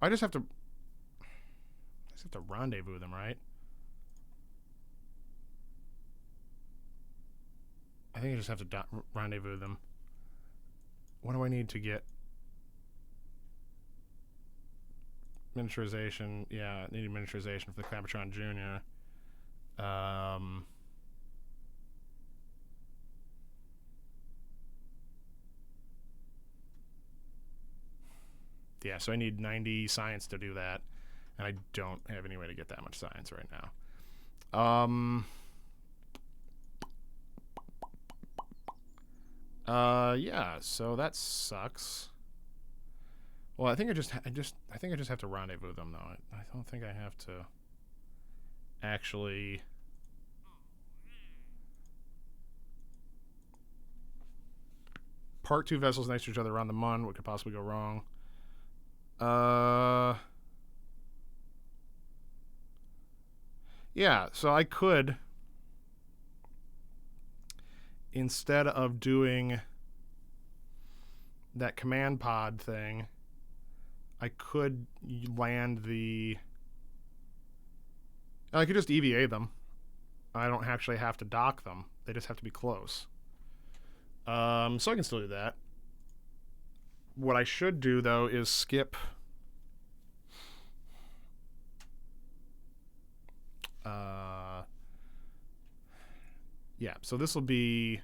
I just have to rendezvous them, right? I think I just have to rendezvous them. What do I need to get? Miniaturization. Yeah, I need miniaturization for the Clampetron Jr. Yeah, so I need 90 science to do that, and I don't have any way to get that much science right now. Yeah. So that sucks. Well, I think I just have to rendezvous them though. I don't think I have to actually. Park two vessels next to each other around the Mun. What could possibly go wrong? Yeah, so I could, instead of doing that command pod thing, I could land the. I could just EVA them. I don't actually have to dock them. They just have to be close. So I can still do that. What I should do, though, is skip. Yeah, so this will be.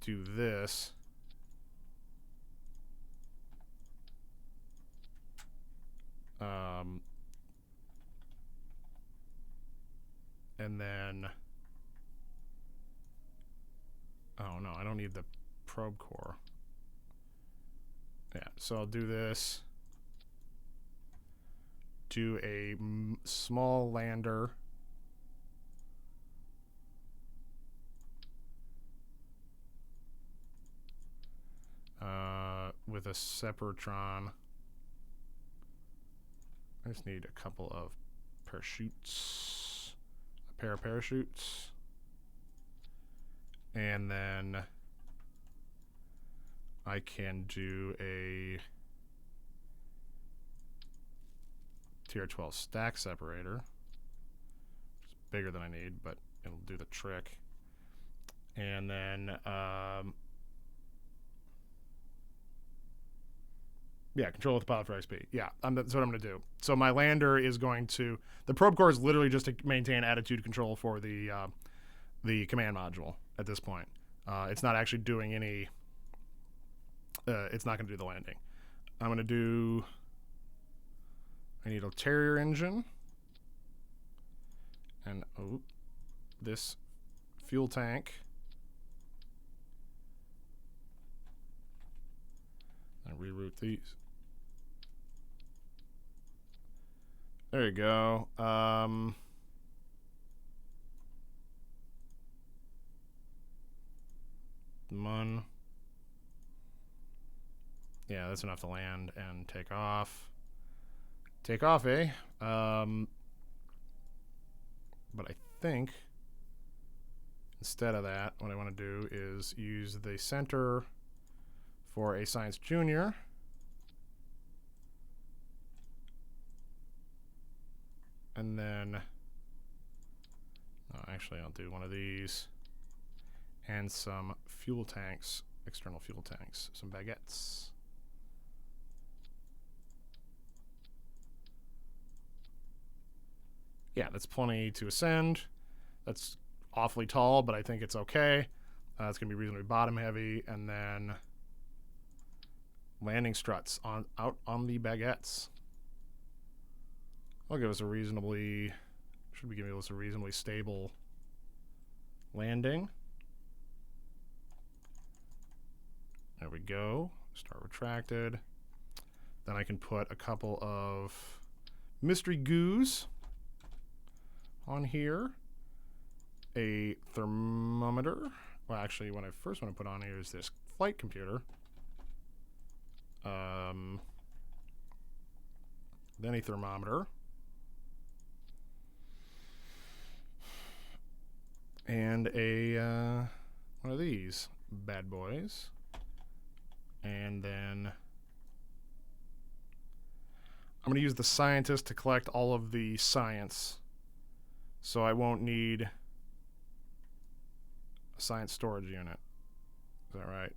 Do this. And then. Oh, no, I don't need the probe core. Yeah, so I'll do this. Do a small lander. With a Separatron. I just need a couple of parachutes. A pair of parachutes. And then I can do a tier 12 stack separator. It's bigger than I need, but it'll do the trick. And then yeah, control with the pilot for XP. Yeah, that's what I'm going to do. So my lander is going to. The probe core is literally just to maintain attitude control for the command module at this point. It's not actually doing any. It's not going to do the landing. I'm going to do. I need a Terrier engine. And this fuel tank. And reroute these. There you go. Mun. Yeah, that's enough to land and take off. Take off, eh? But I think instead of that, what I want to do is use the center for a Science Junior. And then, actually, I'll do one of these and some fuel tanks, external fuel tanks, some baguettes. Yeah, that's plenty to ascend. That's awfully tall, but I think it's okay. It's going to be reasonably bottom heavy. And then landing struts out on the baguettes. I'll give us a reasonably, should be giving us a reasonably stable landing. There we go. Start retracted. Then I can put a couple of mystery goos on here. A thermometer. Well, actually, what I first want to put on here is this flight computer. Then a thermometer. And a one of these bad boys. And then I'm going to use the scientist to collect all of the science. So I won't need a science storage unit. Is that right?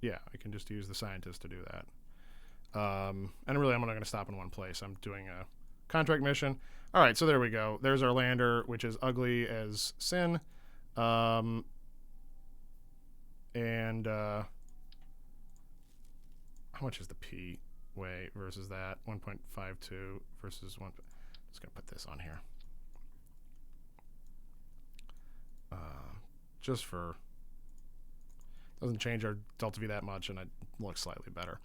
Yeah, I can just use the scientist to do that. And really, I'm not going to stop in one place. I'm doing a contract mission. All right, so there we go. There's our lander, which is ugly as sin. And how much is the P weigh versus that? 1.52 versus 1. Just going to put this on here. just for... Doesn't change our delta V that much, and it looks slightly better.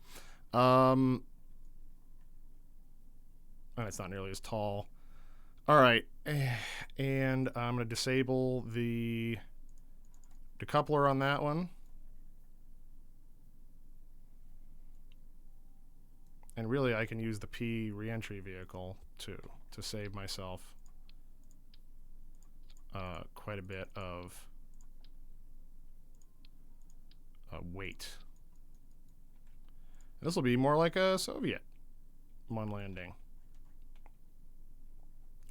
And it's not nearly as tall. All right, and I'm going to disable the decoupler on that one. And really, I can use the P reentry vehicle too to save myself quite a bit of weight. This will be more like a Soviet one landing.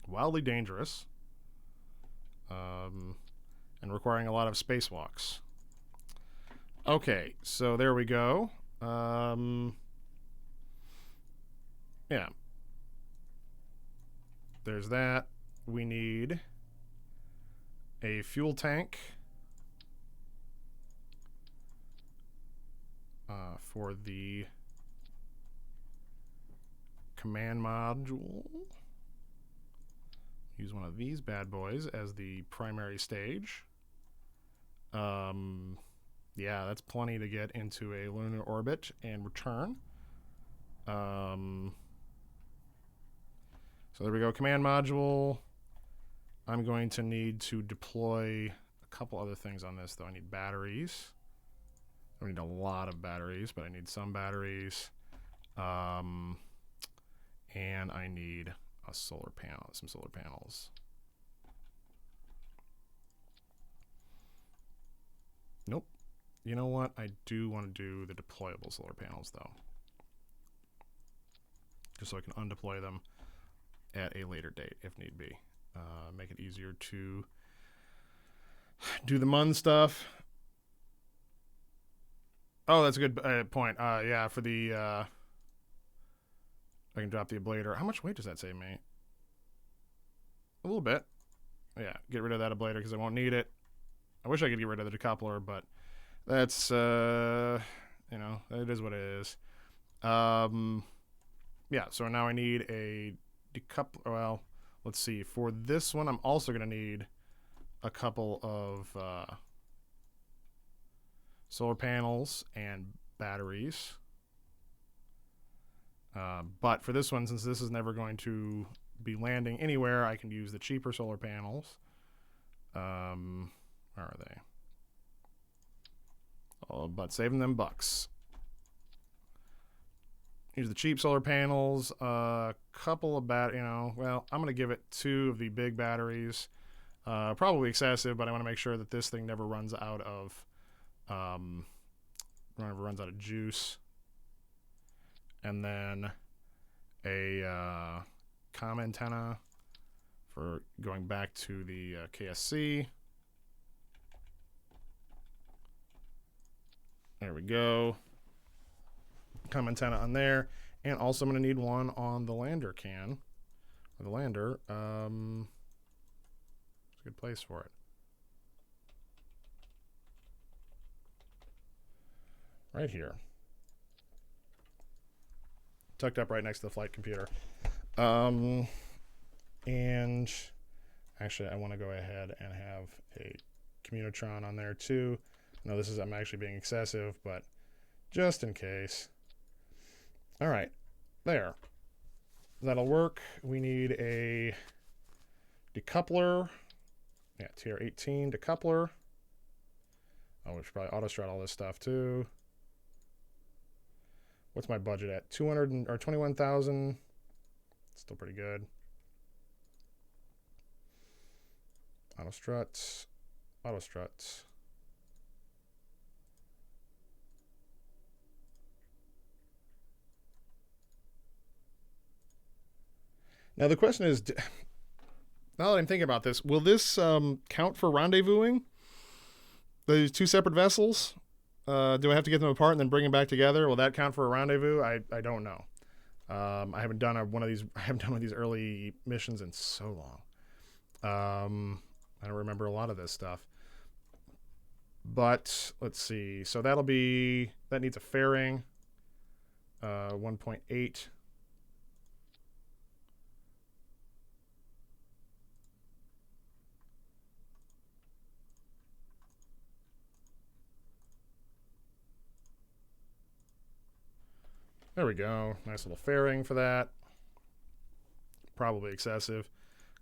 Wildly dangerous, and requiring a lot of spacewalks. Okay, so there we go. Yeah. There's that. We need a fuel tank for the command module. Use one of these bad boys as the primary stage. Yeah, that's plenty to get into a lunar orbit and return. So there we go, command module. I'm going to need to deploy a couple other things on this, though. I need batteries. I need a lot of batteries, but I need some batteries. And I need a solar panel, some solar panels. Nope. You know what? I do want to do the deployable solar panels, though. Just so I can undeploy them at a later date, if need be. Make it easier to do the MUN stuff. Oh, that's a good point. Yeah, for the... I can drop the ablator. How much weight does that save me? A little bit. Yeah, get rid of that ablator because I won't need it. I wish I could get rid of the decoupler, but that's, you know, it is what it is. Yeah, so now I need a decoupler. Well, let's see. For this one, I'm also going to need a couple of solar panels and batteries. But for this one, since this is never going to be landing anywhere, I can use the cheaper solar panels. Where are they? Oh, but saving them bucks. Use the cheap solar panels, a couple of well, I'm going to give it 2 of the big batteries. Probably excessive, but I want to make sure that this thing never runs out of juice. And then a comm antenna for going back to the KSC. There we go. Comm antenna on there. And also I'm going to need one on the lander can. Or the lander. It's a good place for it. Right here. Tucked up right next to the flight computer. And actually I want to go ahead and have a Communitron on there too. No, I'm actually being excessive, but just in case. All right, there. That'll work. We need a decoupler. Yeah, tier 18 decoupler. Oh, we should probably auto-strut all this stuff too. What's my budget at? 21,000. Still pretty good. Auto-struts. Auto-struts. Now the question is, now that I'm thinking about this, will this count for rendezvousing? These 2 separate vessels? Do I have to get them apart and then bring them back together? Will that count for a rendezvous? I don't know. I haven't done one of these early missions in so long. I don't remember a lot of this stuff. But let's see. So that needs a fairing. 1.8. There we go. Nice little fairing for that. Probably excessive.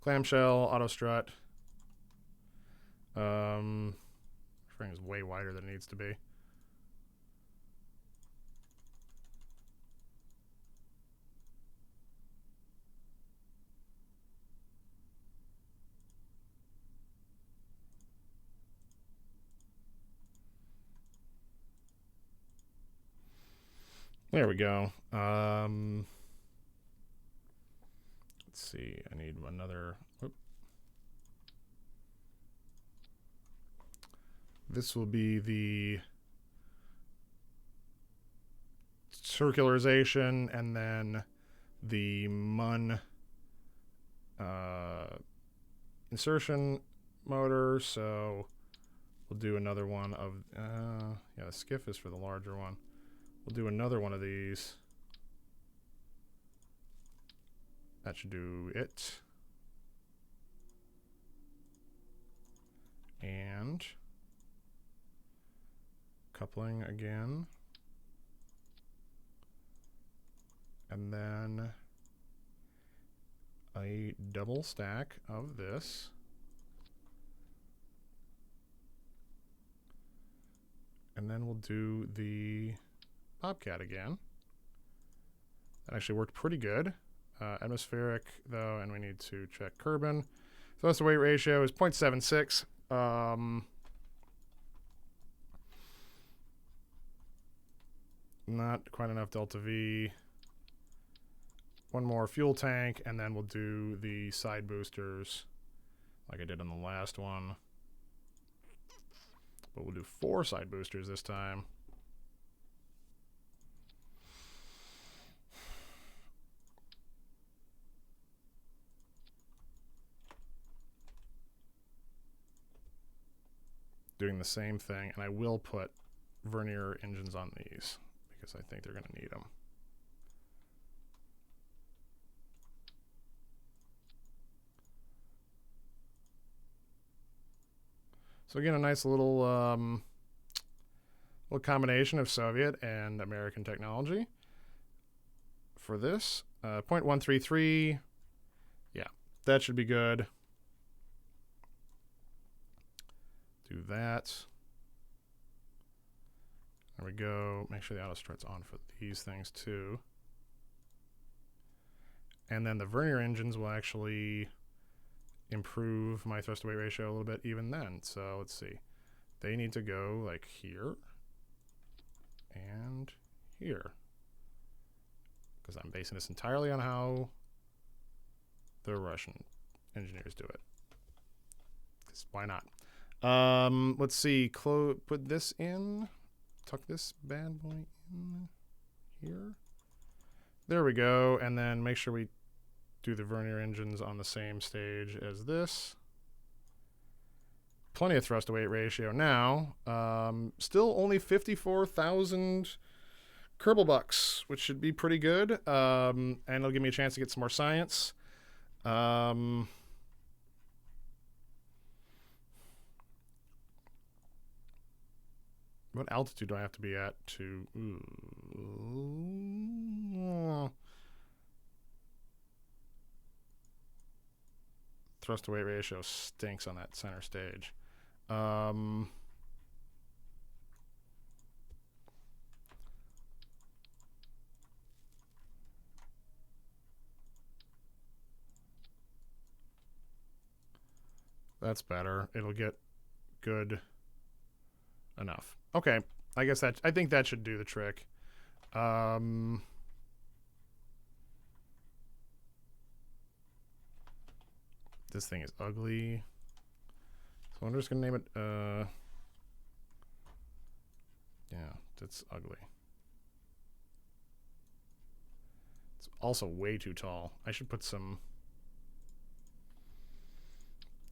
Clamshell, auto strut. Frame is way wider than it needs to be. There we go. Let's see. I need another. Whoop. This will be the circularization and then the mun insertion motor. So we'll do another one of yeah, the skiff is for the larger one. We'll do another one of these. That should do it. And coupling again. And then a double stack of this. And then we'll do the Bobcat again. That actually worked pretty good. Atmospheric, though, and we need to check Kerbal. Thrust to weight ratio is 0.76. Not quite enough delta V. One more fuel tank, and then we'll do the side boosters like I did on the last one. But we'll do 4 side boosters this time. Doing the same thing, and I will put vernier engines on these because I think they're going to need them. So again, a nice little little combination of Soviet and American technology for this. 0.133, yeah, that should be good. Do that. There we go. Make sure the auto strut's on for these things too. And then the vernier engines will actually improve my thrust to weight ratio a little bit even then. So let's see. They need to go like here and here. Because I'm basing this entirely on how the Russian engineers do it. Because why not? Let's see. Put this in. Tuck this bad boy in here. There we go. And then make sure we do the vernier engines on the same stage as this. Plenty of thrust to weight ratio now. Still only 54,000 Kerbal bucks, which should be pretty good. And it'll give me a chance to get some more science. What altitude do I have to be at to... Thrust to weight ratio stinks on that center stage. That's better. It'll get good enough. Okay, I think that should do the trick. This thing is ugly. So I'm just gonna name it yeah, that's ugly. It's also way too tall. I should put some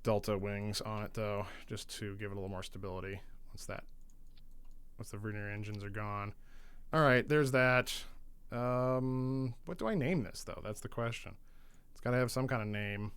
delta wings on it though, just to give it a little more stability once the vernier engines are gone. All right, there's that. What do I name this though? That's the question. It's got to have some kind of name.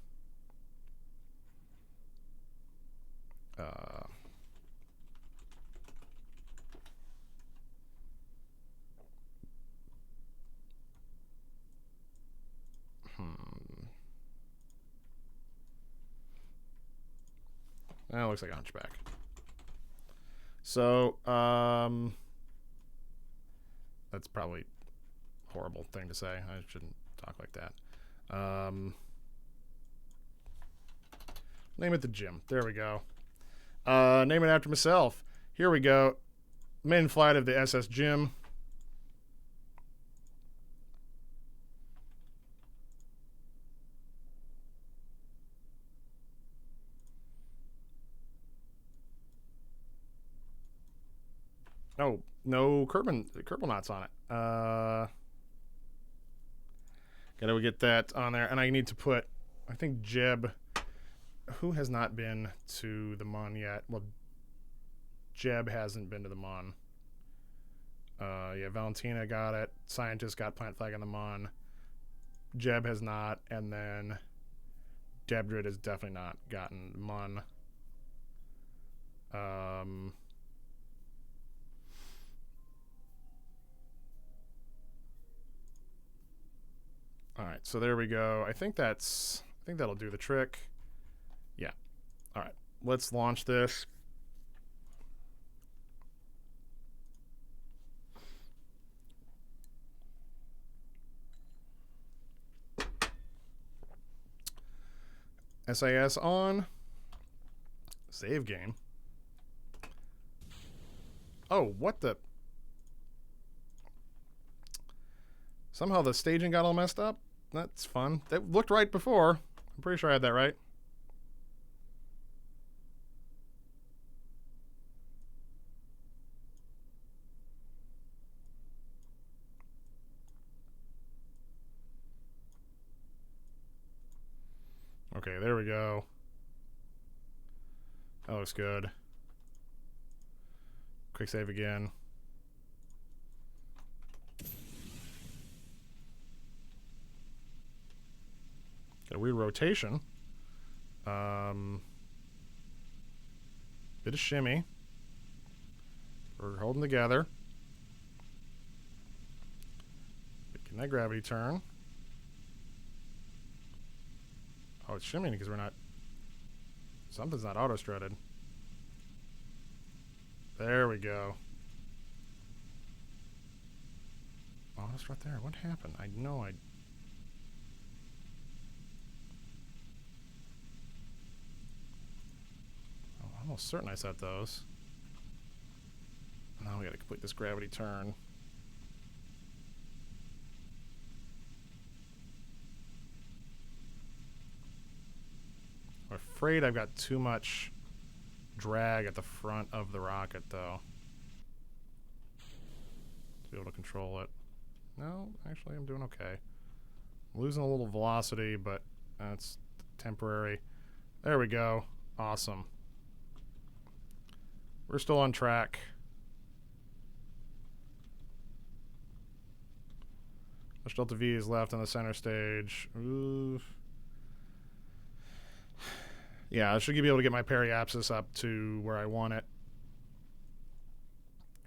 That looks like a hunchback. So, that's probably a horrible thing to say. I shouldn't talk like that. Name it the gym. There we go. Name it after myself. Here we go. Main flight of the SS Gym. Oh, no Kerbal knots on it. Gotta get that on there. And I need to put, I think Jeb, who has not been to the Mon yet? Well, Jeb hasn't been to the Mon. Yeah, Valentina got it. Scientist got plant flag on the Mon. Jeb has not. And then Debrid has definitely not gotten the Mon. All right, so there we go. I think that'll do the trick. Yeah. All right, let's launch this. SIS on. Save game. Oh, what the? Somehow the staging got all messed up. That's fun. That looked right before. I'm pretty sure I had that right. Okay, there we go. That looks good. Quick save again. Got a weird rotation. Bit of shimmy. We're holding together. Making that gravity turn. Oh, it's shimmying because we're not... Something's not auto-strutted. There we go. Auto-strut there. What happened? I know I... I'm almost certain I set those. Now we gotta complete this gravity turn. I'm afraid I've got too much drag at the front of the rocket, though, to be able to control it. No, actually, I'm doing okay. I'm losing a little velocity, but that's temporary. There we go. Awesome. We're still on track. Much Delta V is left on the center stage. Oof. Yeah, I should be able to get my periapsis up to where I want it.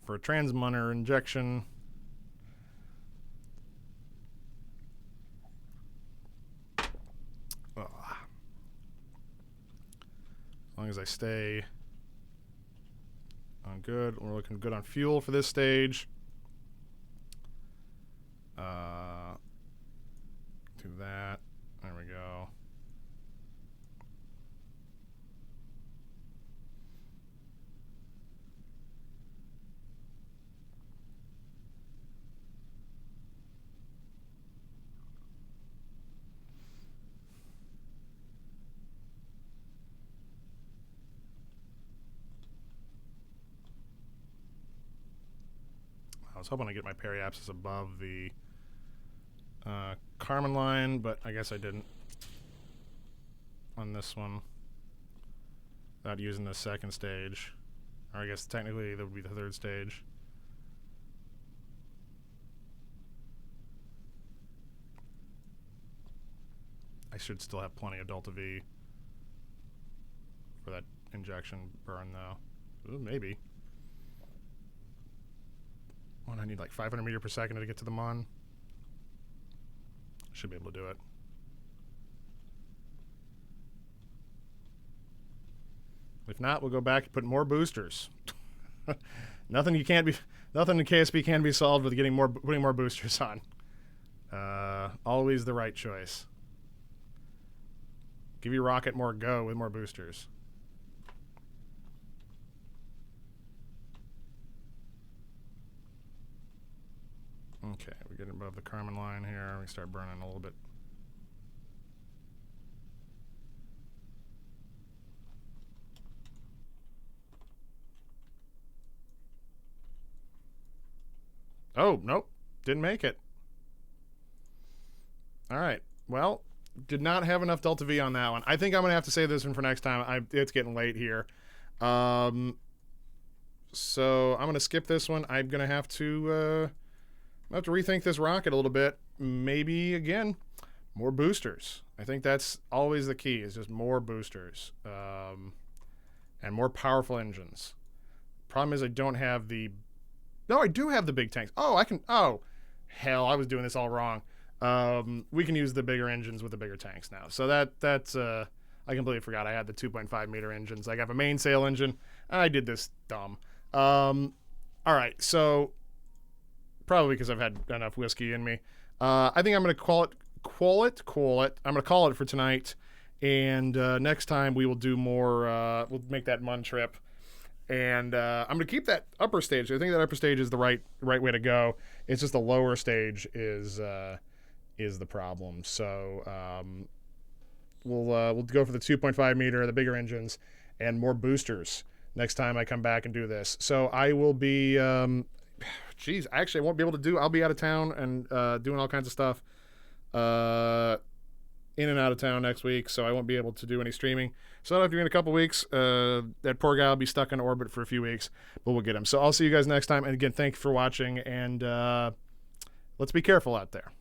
For a transmunder injection. Ugh. As long as I stay on good. We're looking good on fuel for this stage. Do that. There we go. I was hoping to get my periapsis above the Kármán line, but I guess I didn't on this one without using the second stage. Or I guess technically that would be the third stage. I should still have plenty of Delta V for that injection burn, though. Ooh, maybe. Well, I need like 500 meters per second to get to the Mon. Should be able to do it. If not, we'll go back and put more boosters. Nothing in KSP can be solved with putting more boosters on. Always the right choice. Give your rocket more go with more boosters. Okay, we're getting above the Kármán line here. We start burning a little bit. Oh, nope. Didn't make it. All right. Well, did not have enough Delta V on that one. I think I'm going to have to save this one for next time. It's getting late here. So I'm going to skip this one. I'm going to have to rethink this rocket a little bit. Maybe, again, more boosters. I think that's always the key, is just more boosters and more powerful engines. Problem is I don't have the... No, I do have the big tanks. Oh, I can... Oh, hell, I was doing this all wrong. We can use the bigger engines with the bigger tanks now. So that's... I completely forgot I had the 2.5 meter engines. I have a mainsail engine. I did this dumb. All right, so... Probably because I've had enough whiskey in me. I think I'm going to call it. I'm going to call it for tonight. And next time we will do more... we'll make that Mun trip. And I'm going to keep that upper stage. I think that upper stage is the right way to go. It's just the lower stage is the problem. So we'll go for the 2.5 meter, the bigger engines, and more boosters next time I come back and do this. So I will be... actually, I won't be able to do... I'll be out of town and doing all kinds of stuff in and out of town next week, so I won't be able to do any streaming. So after in a couple weeks, that poor guy will be stuck in orbit for a few weeks, but we'll get him. So I'll see you guys next time. And again, thank you for watching, and let's be careful out there.